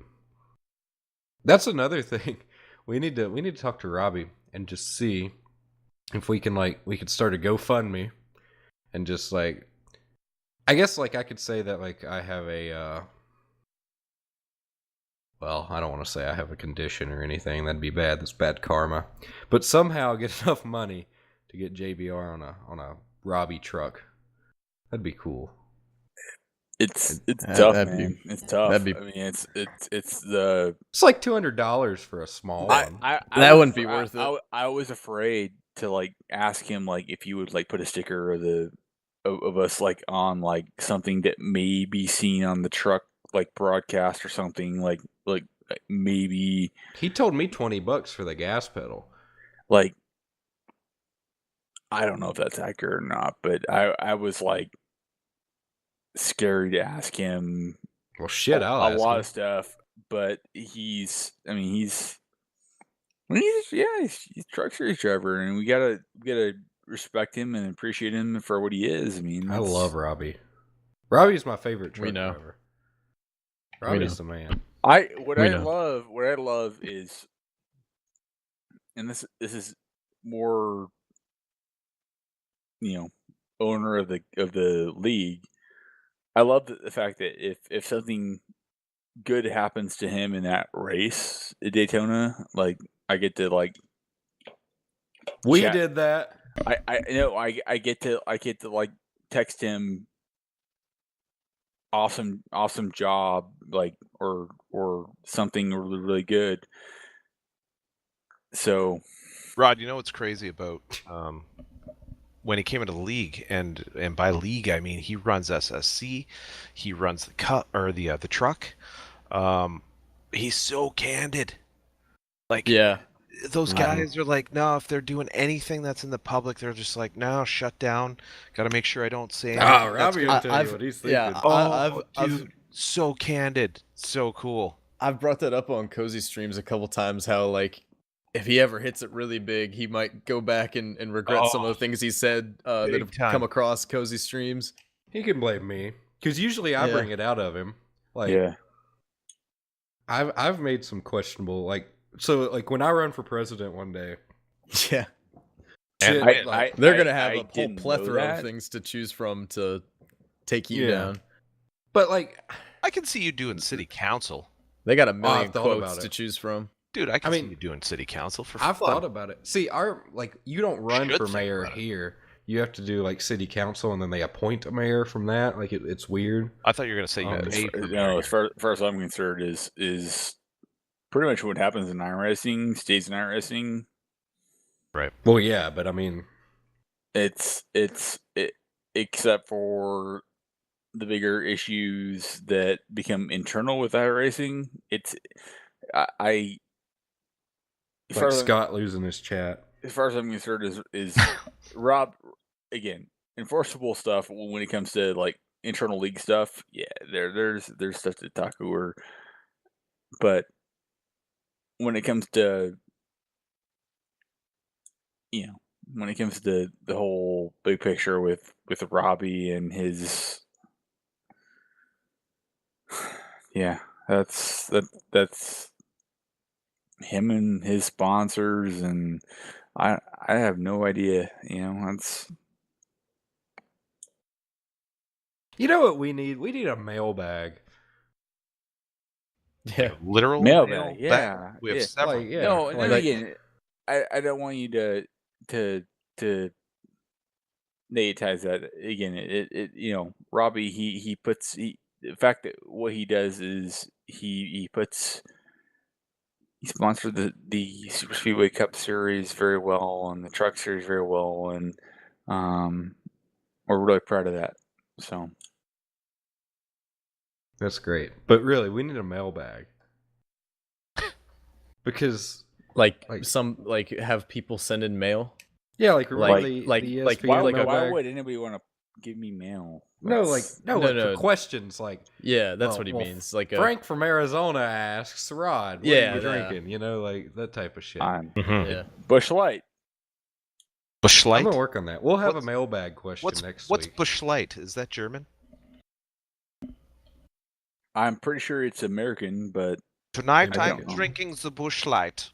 That's another thing. We need to talk to Robbie and just see if we could start a GoFundMe and just like, I guess like I could say that like I have a well, I don't want to say I have a condition or anything. That'd be bad. That's bad karma. But somehow get enough money to get JBR on a Robbie truck. That'd be cool. It's That- tough, that'd be- man. It's tough. that'd be- I mean, it's the. It's like $200 for a small one. I That was wouldn't be afra- worth it. I was afraid to like ask him like if he would like put a sticker of us like on like something that may be seen on the truck like broadcast or something like maybe He told me $20 for the gas pedal. like I don't know if that's accurate or not, but I was like scary to ask him Well, shit, I'll a ask lot him. of stuff, but he's he's truck series driver, and we gotta respect him and appreciate him for what he is. I mean, I that's- love Robbie. Robbie's my favorite truck We know. driver. Robbie's the man. what We I know. love is, and this is more, owner of the league. I love the fact that if something good happens to him in that race at Daytona, like I get to like We chat- did that. I get to like text him awesome job, like or something really, really good. So Rod, you know what's crazy about when he came into the league, and by league I mean he runs SSC, he runs the cut or the truck. He's so candid. Like Yeah. those Mhm. guys are like, no, if they're doing anything that's in the public, they're just like, no, shut down. Got to make sure I don't say anything. Ah, that's Robbie gonna-" will tell you what he's thinking. Yeah, Oh, I've dude, so candid, so cool. I've brought that up on Cozy streams a couple times. How like if he ever hits it really big, he might go back and regret some of the things he said that big have time. come across Cozy streams. He can blame me because usually I Yeah. bring it out of him. Like yeah, I've made some questionable like when I run for president one day. Yeah, And shit, win. like, they're gonna have I a whole didn't know plethora of that. things to choose from to take you Yeah. down. but like I can see you doing city council. They got a I've million thought quotes about to it. choose from. Dude, I can see mean, you doing city council for I've fun. thought about it. See, you don't run Should for think mayor about it. here. You have to do like city council, and then they appoint a mayor from that. Like it's weird. I thought you were gonna say you Um, paid for No, as far as I'm concerned, is pretty much what happens in iRacing stays in iRacing. Right. Well, yeah, but I mean, It's except for the bigger issues that become internal with iRacing. I as far like as Scott losing his chat. I'm concerned is Rob again enforceable stuff when it comes to like internal league stuff. Yeah, there's stuff to talk over, but when it comes to when it comes to the whole big picture with Robbie and his yeah, that's him and his sponsors, and I have no idea. That's You know what we need? We need a mailbag. Yeah. Literal mailbag. bag? Yeah, We have yeah. several. Like, yeah, No, and then like- again, I don't want you to negatize that again. Robbie he puts the fact that what he does is he sponsored the Super Speedway Cup Series very well and the Truck Series very well, and we're really proud of that. So That's great. But really, we need a mailbag. Because Like Like- some have people send in mail. yeah, like remember Like- the like ESPN why, like a- why mailbag? would anybody want to give me mail? No, like That's- no, No, like no. for questions like Yeah, that's well- what he well, means. Like Frank from Arizona asks Rod, what Yeah, are you yeah. drinking? You know, like that type of shit. I'm yeah. Bush Light. Bush I'm Light? gonna work on that. We'll have What's- a mailbag question next What's week. Bush Light? Is that German? I'm pretty sure it's American, but Tonight I I'm don't know. drinking the Bush Light.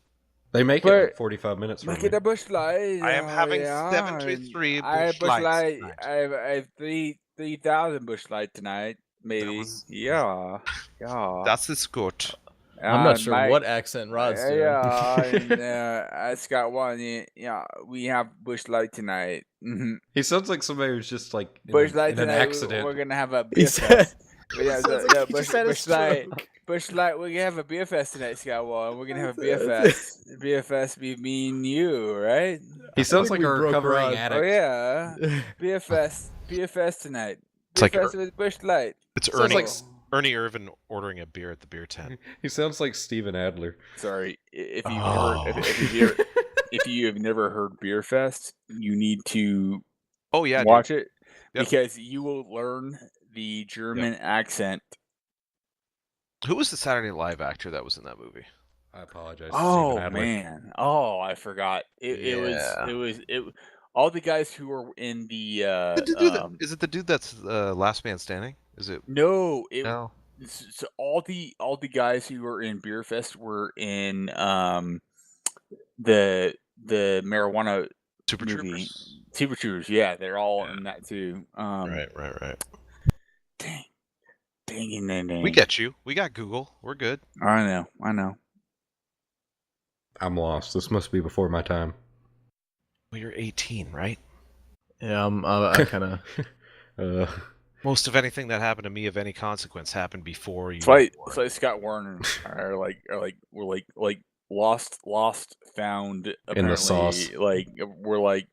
They make it in But- 45 minutes from look me. at the Bush Light. I am having yeah, 73 and I have Busch Bush Lights Light. tonight. I have 3,000 Bush Light tonight. Maybe. was- Yeah. Das ist gut. I'm not sure my- what accent Rod's doing. Yeah, and I got one. Yeah, we have Bush Light tonight. Mhm. He sounds like somebody who's just like in, Bush a- Light in an tonight. accident. We're gonna have a He beer said- fest. Yeah, Sounds like he just had a Bush Light. stroke. Bush Light, we're gonna have a beer fest tonight, Scott Wall. We're gonna have a beer fest. Beer fest be me and you, right? He sounds think like we a broke recovering Rod. addict. Oh yeah, beer fest tonight. It's Beer like fest with Bush Light. It's Sounds Ernie, like- Ernie Irvin ordering a beer at the beer tent. He sounds like Steven Adler. Sorry, if you've Oh. never, if you have never heard Beer Fest, you need to Oh yeah, watch it Yep. because you will learn the German accent. dude. Who was the Saturday Night Live actor that was in that movie? I apologize. Oh Steven Adler. man! Oh, I forgot. It was all the guys who were in the. Is it the dude that's Last Man Standing? Is it? No, No. so all the guys who were in Beer Fest were in the marijuana Super movie. Troopers. Super Troopers. Yeah, they're all Yeah. in that too. Right. Dang. We get you. We got Google. We're good. I know. I'm lost. This must be before my time. Well, you're 18, right? Yeah, I kind of. Most of anything that happened to me of any consequence happened before you. It's like, were born. it's like Scott Warner are we're like lost found In the apparently, sauce. like we're like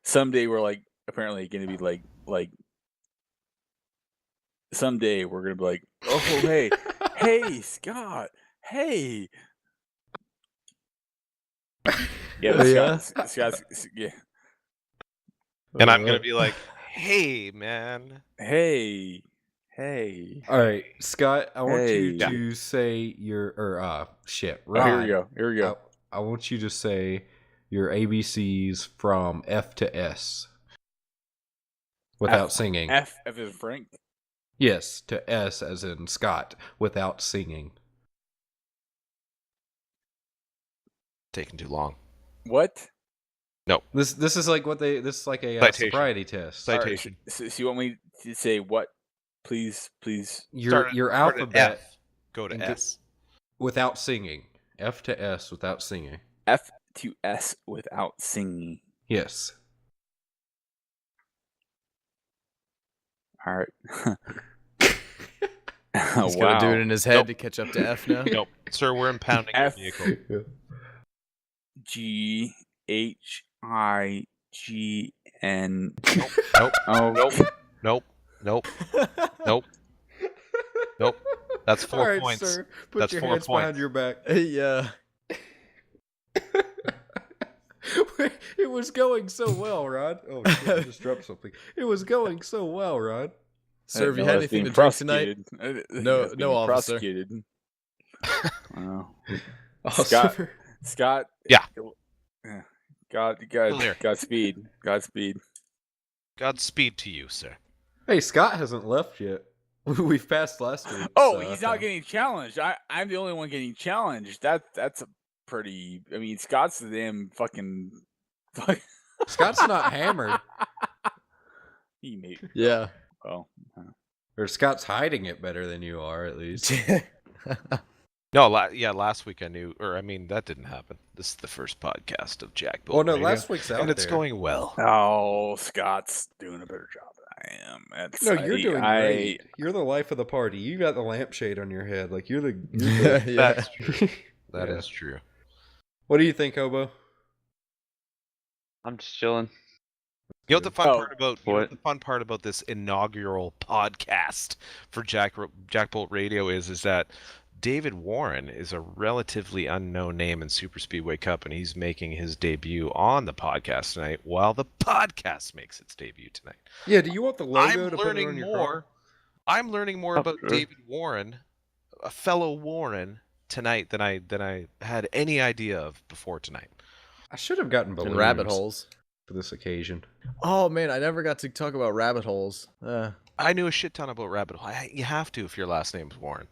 someday we're like apparently gonna be like someday we're gonna be like, oh hey Scott, hey. Yeah, Yeah. Scott's yeah. And I'm gonna be like, "Hey, man." Hey. All right, Scott. I want you Hey. to say your shit. Oh, Rod, here we go. I want you to say your ABCs from F to S without singing. F is Frank. Yes, to S as in Scott without singing. Taking too long. What? This is like what they. This is like a Citation. sobriety test. All right, Citation. so you want me to say what please. Your Start at alphabet F, go to and S. without singing. F to S without singing. F to S without singing. Yes. All right. He's gonna do it in his head Nope. to catch up to F now. Nope, sir, we're impounding your F vehicle. G H I G N. Nope, Oh, nope, nope. That's 4 All right, points. sir. Put That's your 4 hands behind points. your back. Yeah. It was going so well, Rod. Oh, shit, I just dropped something. It was going so well, Rod. Sir, have you No, had that's anything being to drink tonight? prosecuted. No- That's no, being officer. Prosecuted. Wow. Officer. Scott. Yeah. Godspeed. Godspeed. Godspeed to you, sir. Hey, Scott hasn't left yet. We've passed last week. Oh, he's not getting challenged. I'm the only one getting challenged. That's a pretty. I mean, Scott's the damn fucking. Scott's not hammered. He made. Yeah. Well, Or Scott's hiding it better than you are, at least. No, last week I knew, or I mean, that didn't happen. This is the first podcast of JackBolt. Oh, no, Radio, last week's out and it's there. going well. oh, Scott's doing a better job than I am. No, you're doing great. You're the life of the party. You got the lampshade on your head. Like, you're the... Yeah. That's true. That Yeah. is true. What do you think, Hobo? I'm just chilling. You know what the fun Oh, part about what? the fun part about this inaugural podcast for JackBolt Radio is that David Warren is a relatively unknown name in Super Speedway Cup, and he's making his debut on the podcast tonight, while the podcast makes its debut tonight. Yeah, do you want the logo I'm to put it learning on your more. car? I'm learning more Oh, about sure. David Warren, a fellow Warren, tonight than I had any idea of before tonight. I should have gotten balloons And rabbit holes. for this occasion. Oh man, I never got to talk about rabbit holes. I knew a shit ton about rabbit hole. You have to if your last name's Warren.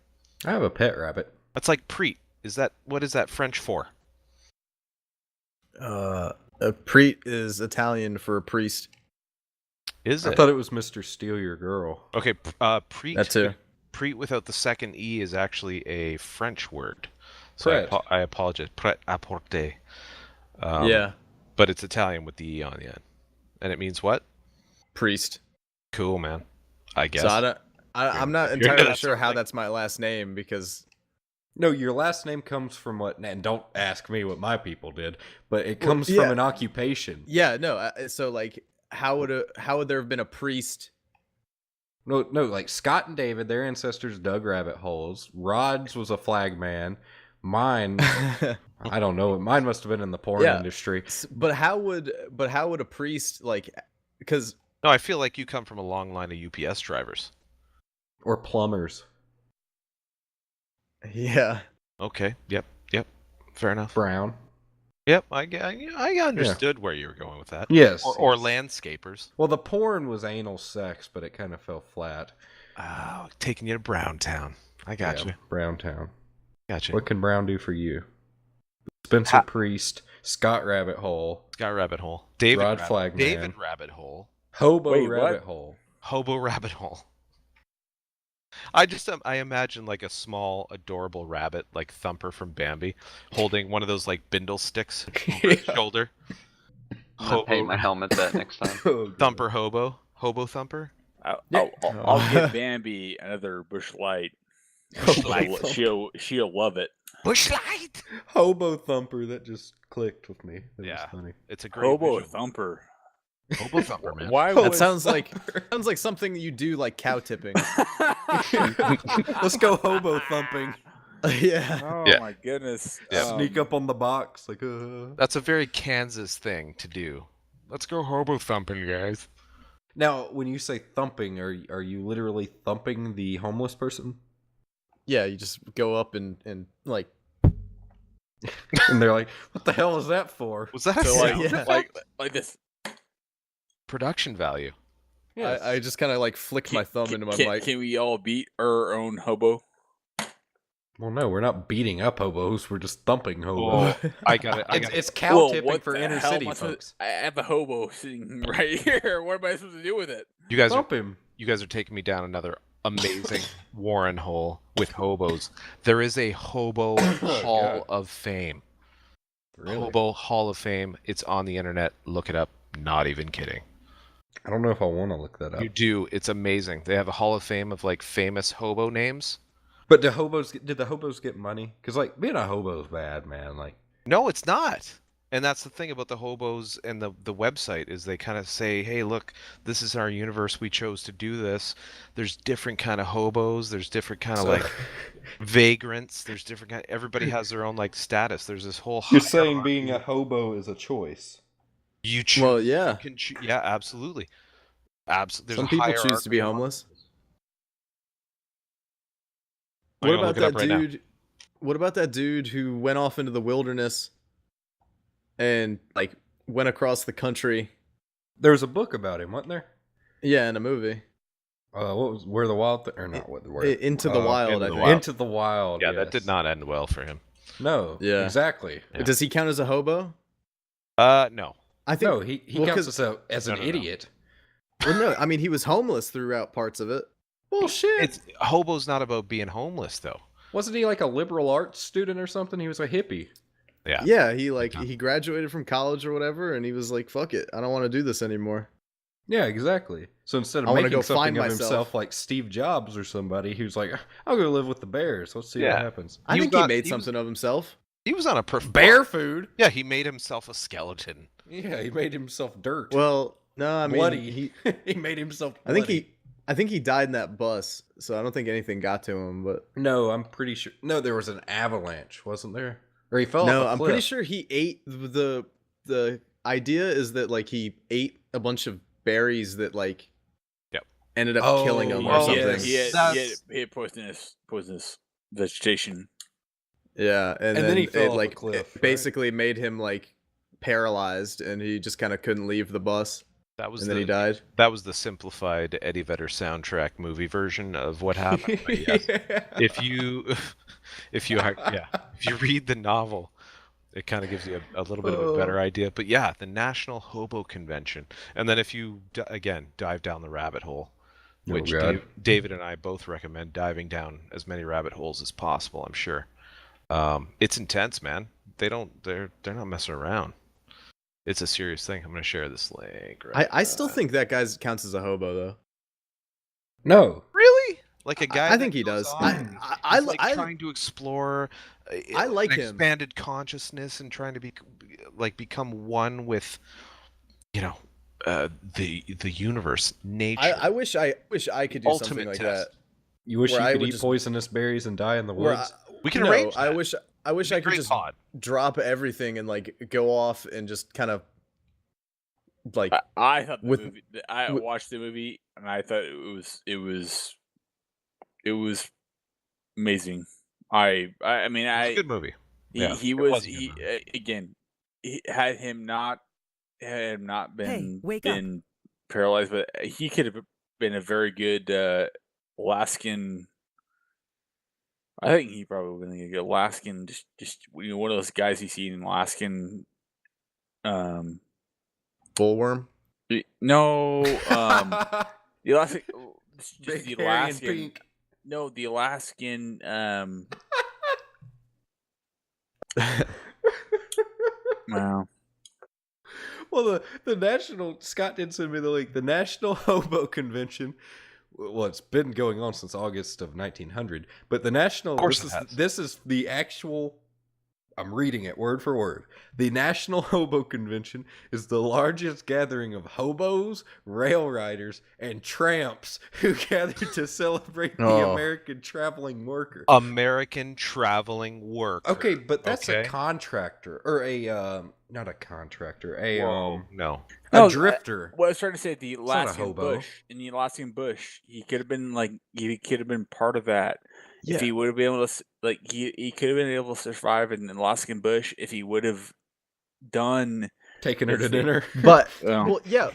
I have a pet rabbit. That's like Preet. What is that French for? A preet is Italian for priest. Is I it? thought it was Mr. Steal Your Girl. Okay, Preet. That too. Preet without the second E is actually a French word. So Pret. I apologize. Prêt à porter. Yeah, But it's Italian with the E on the end. And it means what? priest. Cool, man. I guess. So I'm not You're entirely not sure how something. that's my last name because No, your last name comes from what? And don't ask me what my people did, but it Well, comes yeah. from an occupation. yeah, no. So like, how would there have been a priest? No, like Scott and David, their ancestors dug rabbit holes. Rod's was a flag man. Mine, I don't know. Mine must have been in the porn Yeah. industry. But how would a priest like? Because No, I feel like you come from a long line of UPS drivers. Or plumbers. yeah, Okay. Yep. Fair enough. Brown. Yep. I understood where you were going with that. Yes. Or landscapers. Well, the porn was anal sex, but it kind of fell flat. Oh, taking you to Browntown. I got Yeah, you. Browntown. Got you. What can Brown do for you? Spencer Priest, Scott Rabbit Hole, Scott Rabbit Hole. David Rod Rabbit, Flagman. David Rabbit Hole. Hobo Wait, what? Rabbit Hole. Hobo Rabbit Hole. I imagine like a small, adorable rabbit, like Thumper from Bambi, holding one of those like bindle sticks over his shoulder. I'm gonna paint my Hobo, helmet that next time. Oh, God. Thumper, Hobo Thumper. I'll give Bambi another bush light. Hobo She'll love it. Bushlight. Hobo Thumper, that just clicked with me. That Yeah. was funny. It's a great Hobo visual. Thumper. Hobo Thumper, man. Why that was sounds like something you do like cow tipping. Let's go hobo thumping. yeah. Oh Yeah. my goodness. Yeah. Sneak up on the box. Like, That's a very Kansas thing to do. Let's go hobo thumping, guys. Now, when you say thumping, are you literally thumping the homeless person? Yeah, you just go up and like And they're like, what the hell is that for? Was that a So, like, sound yeah. effect? like this. Production value? I just kind of like flicked my thumb into my mic. Can we all beat our own hobo? Well, no, we're not beating up hobos. We're just thumping hobos. Oh, I got it. It's cow Well, tipping what for the inner hell city am I supposed- folks. I have a hobo sitting right here. What am I supposed to do with it? You guys are Thump him. you guys are taking me down another amazing Warren Hole with hobos. There is a hobo Hall God. of Fame. Really? Hobo Hall of Fame. It's on the internet. Look it up. Not even kidding. I don't know if I want to look that up. You do. It's amazing. They have a Hall of Fame of like famous hobo names. But did the hobos get money? Because like being a hobo is bad, man. Like, No, it's not. And that's the thing about the hobos and the website is they kind of say, hey, look, this is our universe. We chose to do this. There's different kind of hobos. There's different kind of so- like vagrants. There's different kind. Everybody has their own like status. There's this whole. you're saying being a hobo is a choice. You choose. Well, yeah. You can yeah, absolutely. Absolutely. Some people choose to be homeless. I'm What gonna about look it up that right now. dude? What about that dude who went off into the wilderness and like went across the country? There was a book about him, wasn't there? Yeah, in a movie. What was Where the Wild or not? Where Into the Wild. Into I the think. Wild. Into the Wild. Yeah, that yes. did not end well for him. No. Yeah. Exactly. Yeah. Does he count as a hobo? No. I think. No, he well, counts 'cause- as No, an no, no. idiot. Well, no, I mean he was homeless throughout parts of it. Bullshit. It's hobo's not about being homeless though. Wasn't he like a liberal arts student or something? He was a hippie. Yeah. Yeah, he graduated from college or whatever, and he was like, "Fuck it, I don't want to do this anymore." Yeah, exactly. So instead I of wanna making go something find of myself. himself like Steve Jobs or somebody who's like, I'll go live with the bears. Let's see Yeah. what happens. I He think was he not- made he was- something of himself. He was on a perfect Bear food? Yeah, he made himself a skeleton. Yeah, he made himself dirt. Well, no, I mean bloody. he. He made himself I bloody. think he died in that bus, so I don't think anything got to him. But No, I'm pretty sure. No, there was an avalanche, wasn't there? Or he fell no, off a I'm cliff. pretty sure he ate the idea is that like he ate a bunch of berries that like Yep. ended up killing him or Oh, something. yes. He had poisonous vegetation. Yeah, and then then he fell it off a like cliff, it right? basically made him like paralyzed, and he just kind of couldn't leave the bus, That was and then he died. That was the simplified Eddie Vedder soundtrack movie version of what happened. But yes, if you if you read the novel, it kind of gives you a little bit of a better idea. But yeah, the National Hobo Convention, and then if you again dive down the rabbit hole, which God. David and I both recommend diving down as many rabbit holes as possible. I'm sure it's intense, man. They're not messing around. It's a serious thing. I'm gonna share this link. Right I still think that guy counts as a hobo though. No. really like a guy. I think that he goes does. on I is, like, I trying to explore. I like an him. expanded consciousness and trying to become one with, the universe, nature. I wish I could do something Ultimate like test. that. You wish Where you I could would eat just- poisonous berries and die in the Where woods? We can no, arrange I that. wish I It'd be could great just pod. drop everything and like go off and just kind of like I thought the With- movie. I with- watched the movie and I thought it was amazing. I mean It's a I good movie. he, Yeah, he it was was a good he movie. again had him not wake up. been paralyzed, but he could have been a very good Alaskan. I think he probably been a good Alaskan, just one of those guys you see in Alaskan. bullworm. No, the Alaskan, just Big, the hairy, and Alaskan. pink. No, the Alaskan. Wow. Well, the national Scott did send me the link. The National Hobo Convention. Well, it's been going on since August of 1900, but the national. Of course this it is has. this is the actual. I'm reading it word for word. The National Hobo Convention is the largest gathering of hobos, rail riders, and tramps who gather to celebrate the Oh. American traveling worker. American traveling worker. Okay, but that's a Okay. contractor or a not a contractor, a Whoa, no. No, a drifter. What I was trying to say, the not a Alaskan hobo. bush. In the Alaskan bush, he could have been he could have been part of that. Yeah. If he would have been able to, he could have been able to survive in the Alaskan bush if he would have done. Taking her to Let's see. dinner. But Well, well, yeah,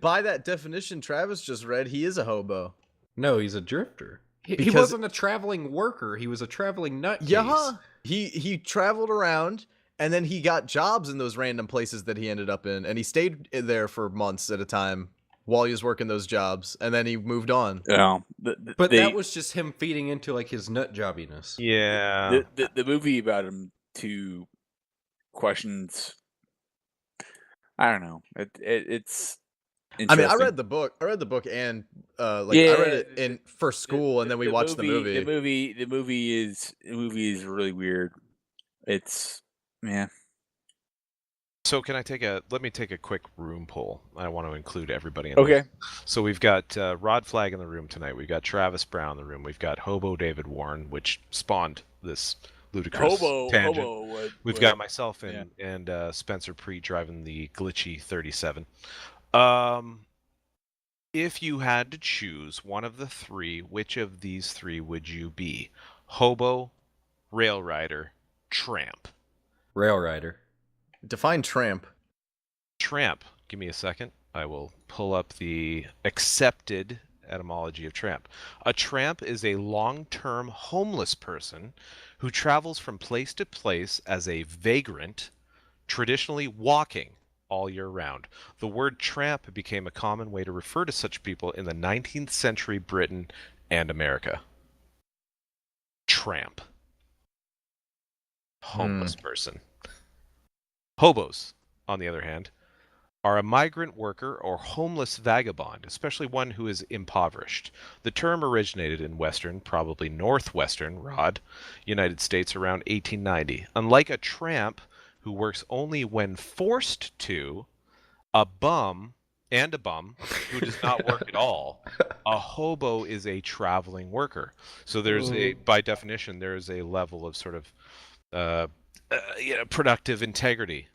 by that definition Travis just read, he is a hobo. No, he's a drifter. He Because- wasn't a traveling worker. He was a traveling nutcase. Yeah, he traveled around and then he got jobs in those random places that he ended up in, and he stayed there for months at a time. while he was working those jobs, and then he moved on. But that was just him feeding into like his nut jobbiness. Yeah. the movie about him too questions. I don't know. It's I mean, I interesting. read the book. I read the book, and I read Yeah, it for school, and then we watched the movie. The movie is really weird. It's yeah. So can I let me take a quick room poll. I want to include everybody in Okay. this. So we've got Rod Flag in the room tonight. We've got Travis Brown in the room. We've got Hobo David Warren, which spawned this ludicrous tangent. We've got myself and Spencer Pre driving the glitchy 37. If you had to choose one of the three, which of these three would you be? Hobo, Rail Rider, Tramp. Rail Rider. Define tramp. Tramp. Give me a second. I will pull up the accepted etymology of tramp. A tramp is a long-term homeless person who travels from place to place as a vagrant, traditionally walking all year round. The word tramp became a common way to refer to such people in the 19th century Britain and America. Tramp. Homeless person. Hobos, on the other hand, are a migrant worker or homeless vagabond, especially one who is impoverished. The term originated in western, probably northwestern, United States around 1890. Unlike a tramp who works only when forced to, a bum who does not work at all, a hobo is a traveling worker. So there's by definition, there is a level of sort of productive integrity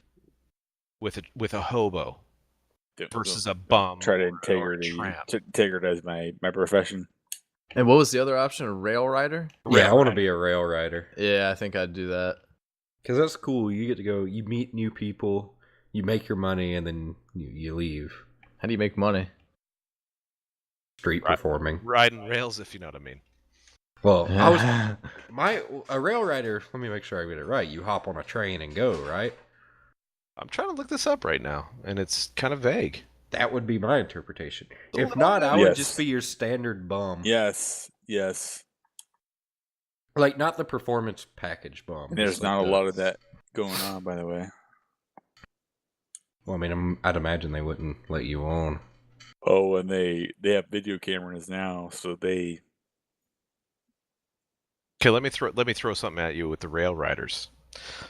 with a hobo versus a bum. Try to or a tramp. integrate my profession. And what was the other option? A rail rider? Yeah, I want to be a rail rider. Yeah, I think I'd do that. Because that's cool. You get to go, you meet new people, you make your money, and then you leave. How do you make money? Street performing. Riding rails, if you know what I mean. Well, a rail rider, let me make sure I get it right. You hop on a train and go, right? I'm trying to look this up right now, and it's kind of vague. That would be my interpretation. If not, I would just be your standard bum. Yes. Like, not the performance package bum. There's not a lot of that going on, by the way. Well, I mean, I'd imagine they wouldn't let you on. Oh, and they have video cameras now, so they. Okay, let me throw something at you with the Rail Riders.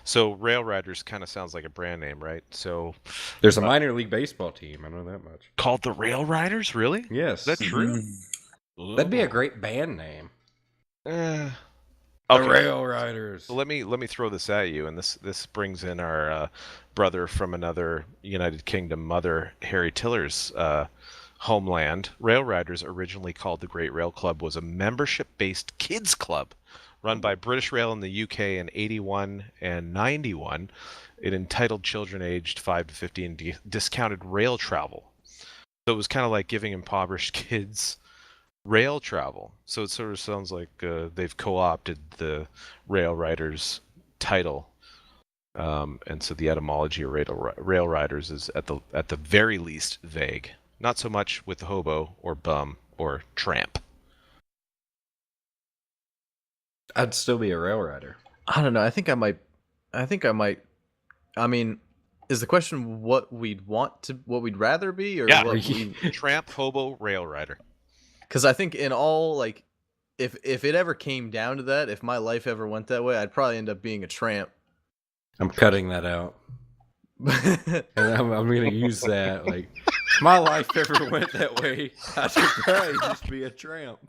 So Rail Riders kind of sounds like a brand name, right? So there's a minor league baseball team. I know that much. Called the Rail Riders, really? Yes. Is that true? That'd be a great band name. Okay. The Rail Riders. So let me throw this at you, and this brings in our brother from another United Kingdom mother, Harry Tiller's homeland. Rail Riders, originally called the Great Rail Club, was a membership-based kids club run by British Rail in the UK in 81 and 91. It entitled children aged 5 to 15 discounted rail travel. So it was kind of like giving impoverished kids rail travel. So it sort of sounds like they've co-opted the Rail Riders title. And so the etymology of Rail Riders is at the very least vague. Not so much with the hobo or bum or tramp. I'd still be a rail rider. I don't know. I think I might. I mean, is the question what we'd rather be, or what tramp, hobo, rail rider? Because I think in all, like, if it ever came down to that, if my life ever went that way, I'd probably end up being a tramp. I'm cutting that out. And I'm going to use that. Like, if my life ever went that way, I should probably just be a tramp.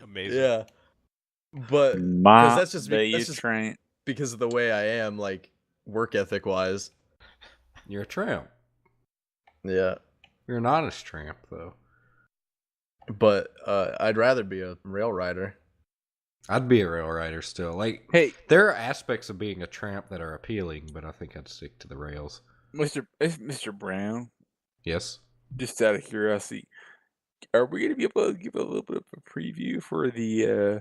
Amazing. Yeah. But that's just because of the way I am, like, work ethic wise. You're a tramp. Yeah. You're an honest tramp, though. But I'd rather be a rail rider. I'd be a rail rider still. Like, hey, there are aspects of being a tramp that are appealing, but I think I'd stick to the rails. Mr. Brown. Yes. Just out of curiosity, are we going to be able to give a little bit of a preview for the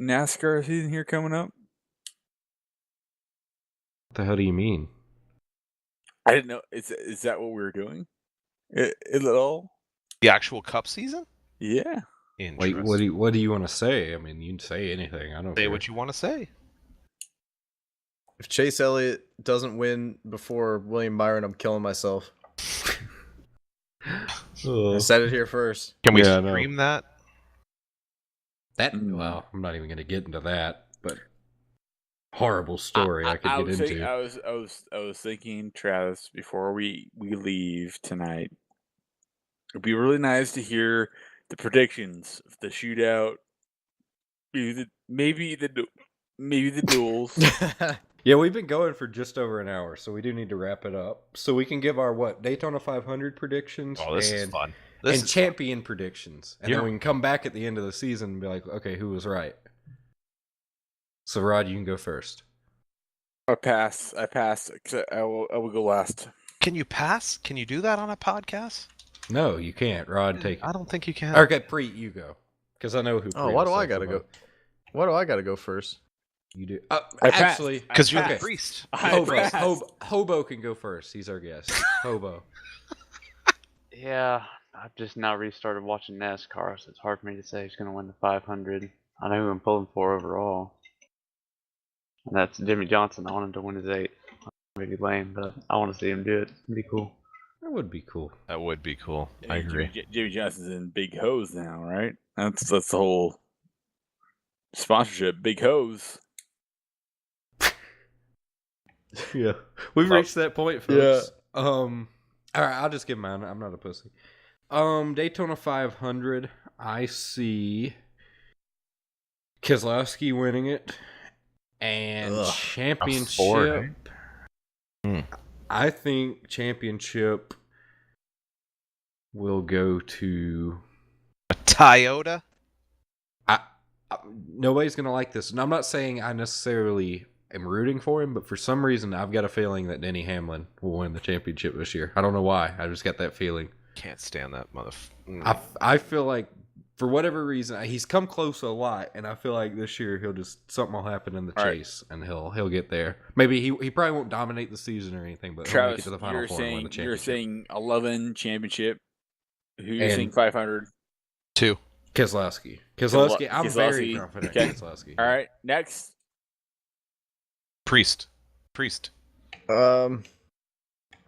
NASCAR season here coming up? What the hell do you mean? I didn't know. Is that what we were doing? Is it all? The actual Cup season? Yeah. Like, Interesting. what do you want to say? I mean, you can say anything. I don't Say care. what you want to say. If Chase Elliott doesn't win before William Byron, I'm killing myself. I said it here first. Can we Yeah, I know. stream that? Well, I'm not even going to get into that, but horrible story I could get was into. I was thinking, Travis, before we leave tonight, it'd be really nice to hear the predictions of the shootout, maybe the duels. Yeah, we've been going for just over an hour, so we do need to wrap it up. So we can give our Daytona 500 predictions Oh, this is and fun. champion predictions, and Yeah. then we can come back at the end of the season and be like, okay, who was right? So Rod, you can go first. I pass. 'Cause I will go last. Can you pass? Can you do that on a podcast? No, you can't. Rod, take it. I don't think you can. Okay, Preet, you go, because I know who. Oh, Preet why will do I say gotta for go? both. Why do I gotta go first? You do. I passed. Actually, Because you're okay. the priest. Hobo can go first. He's our guest. Hobo. Yeah, I've just now restarted watching NASCAR, so it's hard for me to say who's going to win the 500. I know who I'm pulling for overall. And that's Jimmy Johnson. I want him to win his 8th. Maybe lame, but I want to see him do it. It'd be cool. That would be cool. That would be cool. I agree. Jimmy Johnson's in Big Hose now, right? That's the whole sponsorship. Big Hose. Yeah, we've reached that point, folks. All right, I'll just give mine. I'm not a pussy. Daytona 500. I see Keselowski winning it, and championship. I think championship will go to Toyota? nobody's gonna like this, and I'm not saying I necessarily am rooting for him, but for some reason I've got a feeling that Denny Hamlin will win the championship this year. I don't know why. I just got that feeling. Can't stand that motherfucker. I feel like for whatever reason he's come close a lot, and I feel like this year something will happen in the chase, and he'll get there. Maybe he probably won't dominate the season or anything, but he'll make it Travis, to the final four and win the championship. you're saying 11 championship. Who you saying 500? 2. Keselowski. I'm very Keselowski. confident Okay. in Keselowski. All right, next. Priest. I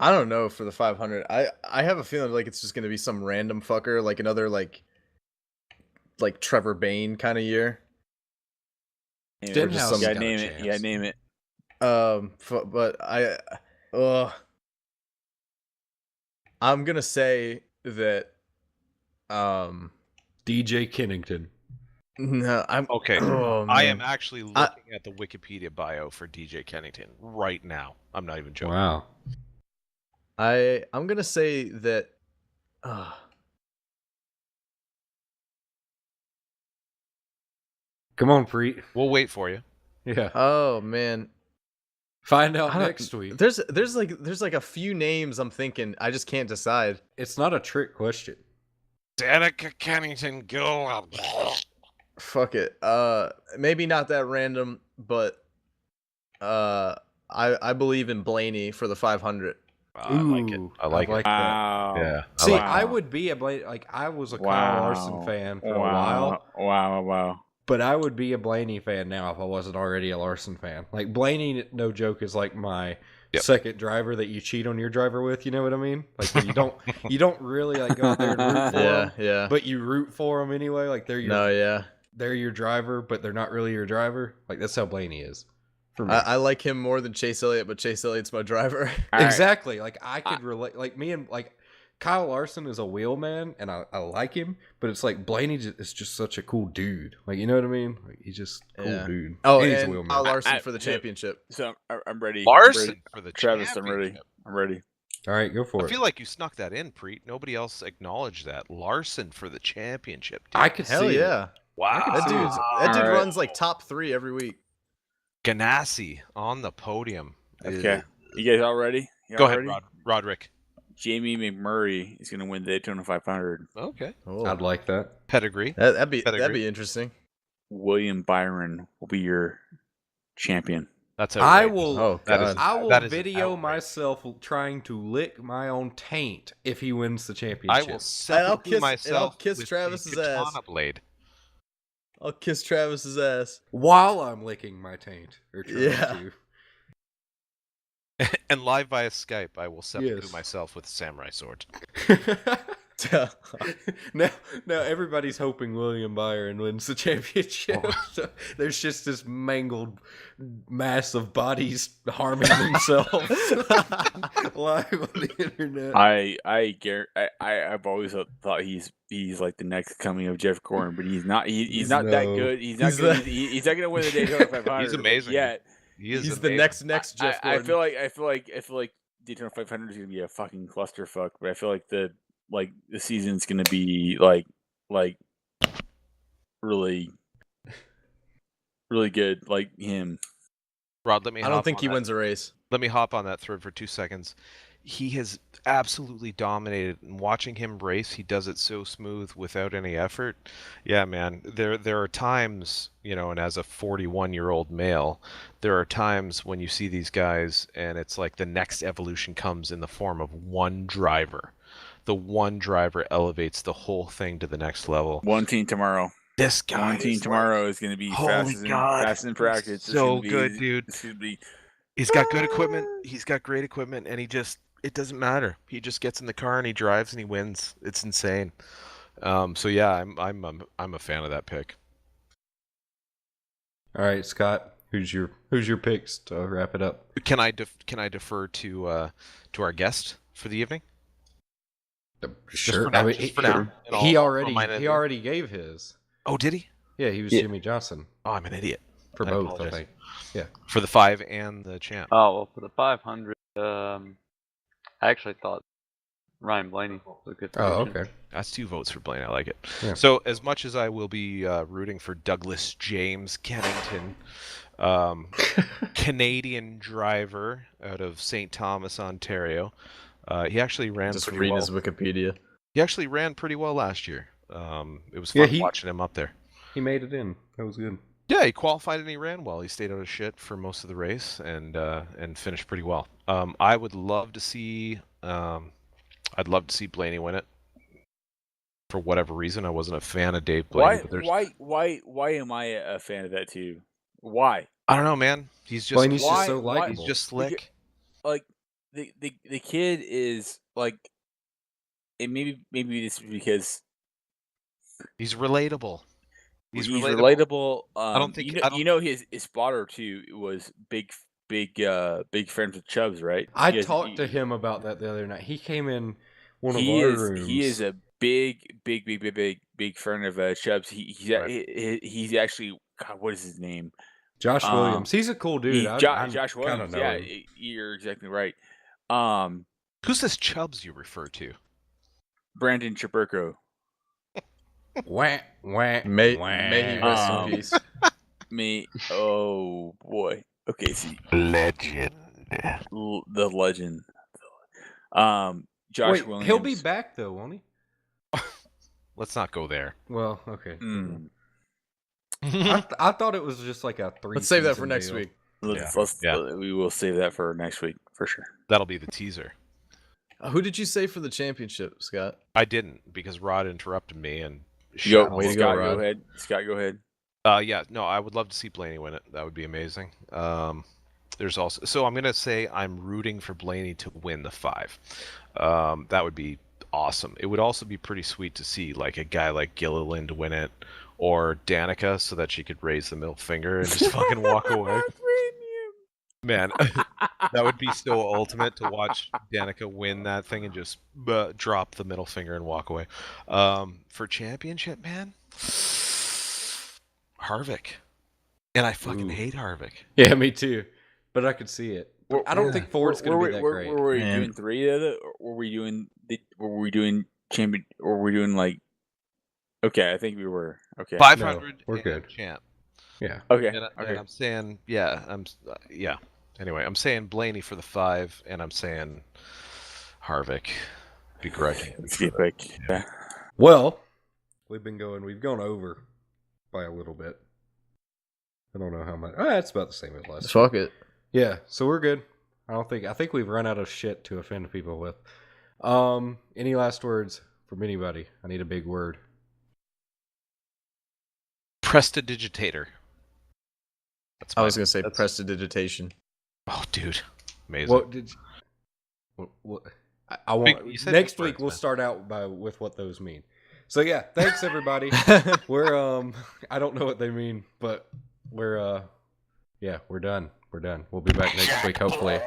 don't know for the 500. I have a feeling like it's just gonna be some random fucker, like another like Trevor Bayne kind of year. Stenhouse some- You got gotta a name it. chance. You gotta name it. But I'm gonna say that DJ Kennington. no, I'm Okay. Oh, I man. am actually looking at the Wikipedia bio for DJ Kennington right now. I'm not even joking. Wow. I'm gonna say that. Come on, Preet. We'll wait for you. Yeah. Oh man, Find out I don't- next week. there's like a few names I'm thinking. I just can't decide. It's not a trick question. Danica Kennington, go. Fuck it. Maybe not that random, but I believe in Blaney for the 500. I like it. I like it. that. Wow. Yeah. See, Wow. I would be a Blaney. Like I was a Kyle Wow. Larson fan for a while, Wow. but I would be a Blaney fan now if I wasn't already a Larson fan. Like Blaney, no joke, is like my second driver that you cheat on your driver with. You know what I mean? Like you don't really like go out there and root for them, Yeah. but you root for them anyway. Like they're your driver, but they're not really your driver. Like that's how Blaney is. For me. I like him more than Chase Elliott, but Chase Elliott's my driver. All right. Exactly. Like I could relate. Like me and like Kyle Larson is a wheelman, and I like him, but it's like Blaney is just such a cool dude. Like you know what I mean? Like he's just a cool dude. Oh, he's a and wheelman. Kyle Larson I- for the yeah. championship. So I'm ready. Larson for the Travis, I'm ready. championship. I'm ready. All right, go for I it. feel like you snuck that in, Preet. Nobody else acknowledged that. Larson for the championship. Dude. I could Hell see it. yeah. Wow. That dude Alright. runs like top 3 every week. Ganassi on the podium. Okay. You guys all ready? Go ahead, Roderick. Jamie McMurray is going to win the Daytona 500. Okay. Oh. I'd like that. Pedigree. That'd be Pedigree. interesting. William Byron will be your champion. That's I outrageous. will. Oh That is- god. I will that is video outrageous. myself trying to lick my own taint if he wins the I championship. will seppuku and I'll myself kiss with Travis's a katana ass. blade. I'll kiss Travis's ass. While I'm licking my taint, or trying Yeah. And live via Skype, I will seppuku Yes. myself with a samurai sword. to. now everybody's hoping William Byron wins the championship. So there's just this mangled mass of bodies harming themselves live on the internet. I've always thought he's like the next coming of Jeff Gordon, but he's not. He's not that good. He's not gonna win the Daytona 500. He's amazing. Yet He is He's the amazing. next Jeff I Gordon. feel like Daytona 500 is gonna be a fucking clusterfuck. But I feel like the season's gonna be like really good, like him. Rod, let me. I don't think he wins a race. Let me hop on that thread for 2 seconds. He has absolutely dominated, and watching him race, he does it so smooth without any effort. Yeah, man. There are times, and as a 41-year-old male, there are times when you see these guys, and it's like the next evolution comes in the form of one driver. The one driver elevates the whole thing to the next level. One team tomorrow. This guy One team is tomorrow is going to be holy God, fast in practice. It's so gonna be- good, dude. It's going to be. He's got good equipment. He's got great equipment, and it doesn't matter. He just gets in the car and he drives and he wins. It's insane. So yeah, I'm a fan of that pick. All right, Scott, who's your picks to wrap it up? Can I defer to our guest for the evening? Sure. for now, I mean, just for now. And he I'll already remind it. he already gave his. Oh, did he? Yeah, he was Yeah. Jimmy Johnson Oh, I'm an idiot. for I both. apologize. I think. Yeah. For the 5 and the champ. Oh well, for the 500, I actually thought Ryan Blaney was a good. Oh, prediction. okay. That's 2 votes for Blaine. I like it. Yeah. So as much as I will be rooting for Douglas James Kennington, Canadian driver out of St. Thomas, Ontario, he actually ran Just pretty reading well. his Wikipedia. He actually ran pretty well last year. It was Yeah, fun watching him up there. He made it in. That was good. Yeah, he qualified and he ran well. He stayed out of shit for most of the race and finished pretty well. I would love to see Blaney win it. For whatever reason, I wasn't a fan of Dave Blaney. Why am I a fan of that too? Why? I don't know, man. He's just Blaney's just why- so why- likable. he's just slick. Like the kid is like, and maybe this is because He's relatable. he's relatable. I don't think- His spotter too was big friends with Chubbs, right? I He has- talked he- to him about that the other night. He came in one of he our is rooms. he is a big friend of Chubbs. He's actually, God, what is his name? Josh Williams. He's a cool dude. Josh kinda Williams. know Yeah, him. you're exactly right. Who's this Chubbs you refer to? Brandon Chaperko. Wah, wah, May wah. he rest Um, in peace. Oh boy. Okay, see, Legend. the legend. Josh Wait, Williams. he'll be back though, won't he? Let's not go there. Well, okay. Mm. I thought it was just like a 3. Let's save that for season next deal. week. We will save that for next week for sure. That'll be the teaser. Who did you say for the championship, Scott? I didn't because Rod interrupted me and Go, way to Scott, go, Rod. go ahead. Scott, go ahead. Yeah, no, I would love to see Blaney win it. That would be amazing. There's also, so I'm gonna say I'm rooting for Blaney to win the 5. That would be awesome. It would also be pretty sweet to see like a guy like Gilliland win it, or Danica, so that she could raise the middle finger and just fucking walk away. Man, that would be so ultimate to watch Danica win that thing and just drop the middle finger and walk away. For championship, man, Harvick. And I fucking Ooh. hate Harvick. Yeah, me too. But I could see it. I don't think Ford's going to be that great. Were we Man. doing 3 of it? Or were we doing champion? Or were we doing like? Okay, I think we were. Okay. 500 we're and good. champ. Yeah. Okay. And Okay. I'm saying, yeah. Anyway, I'm saying Blaney for the 5, and I'm saying Harvick. Begrudging. Let's get quick. Yeah. Well, we've gone over by a little bit. I don't know how much. It's about the same as last. Fuck it. Yeah, so we're good. I think we've run out of shit to offend people with. Any last words from anybody? I need a big word. Prestidigitator. That's I was gonna say That's- prestidigitation. Oh, dude, amazing. What did I want You said next big week words, we'll man. start out with what those mean. So yeah, thanks everybody. We're I don't know what they mean, but we're yeah, we're done. We're done. We'll be back next week hopefully.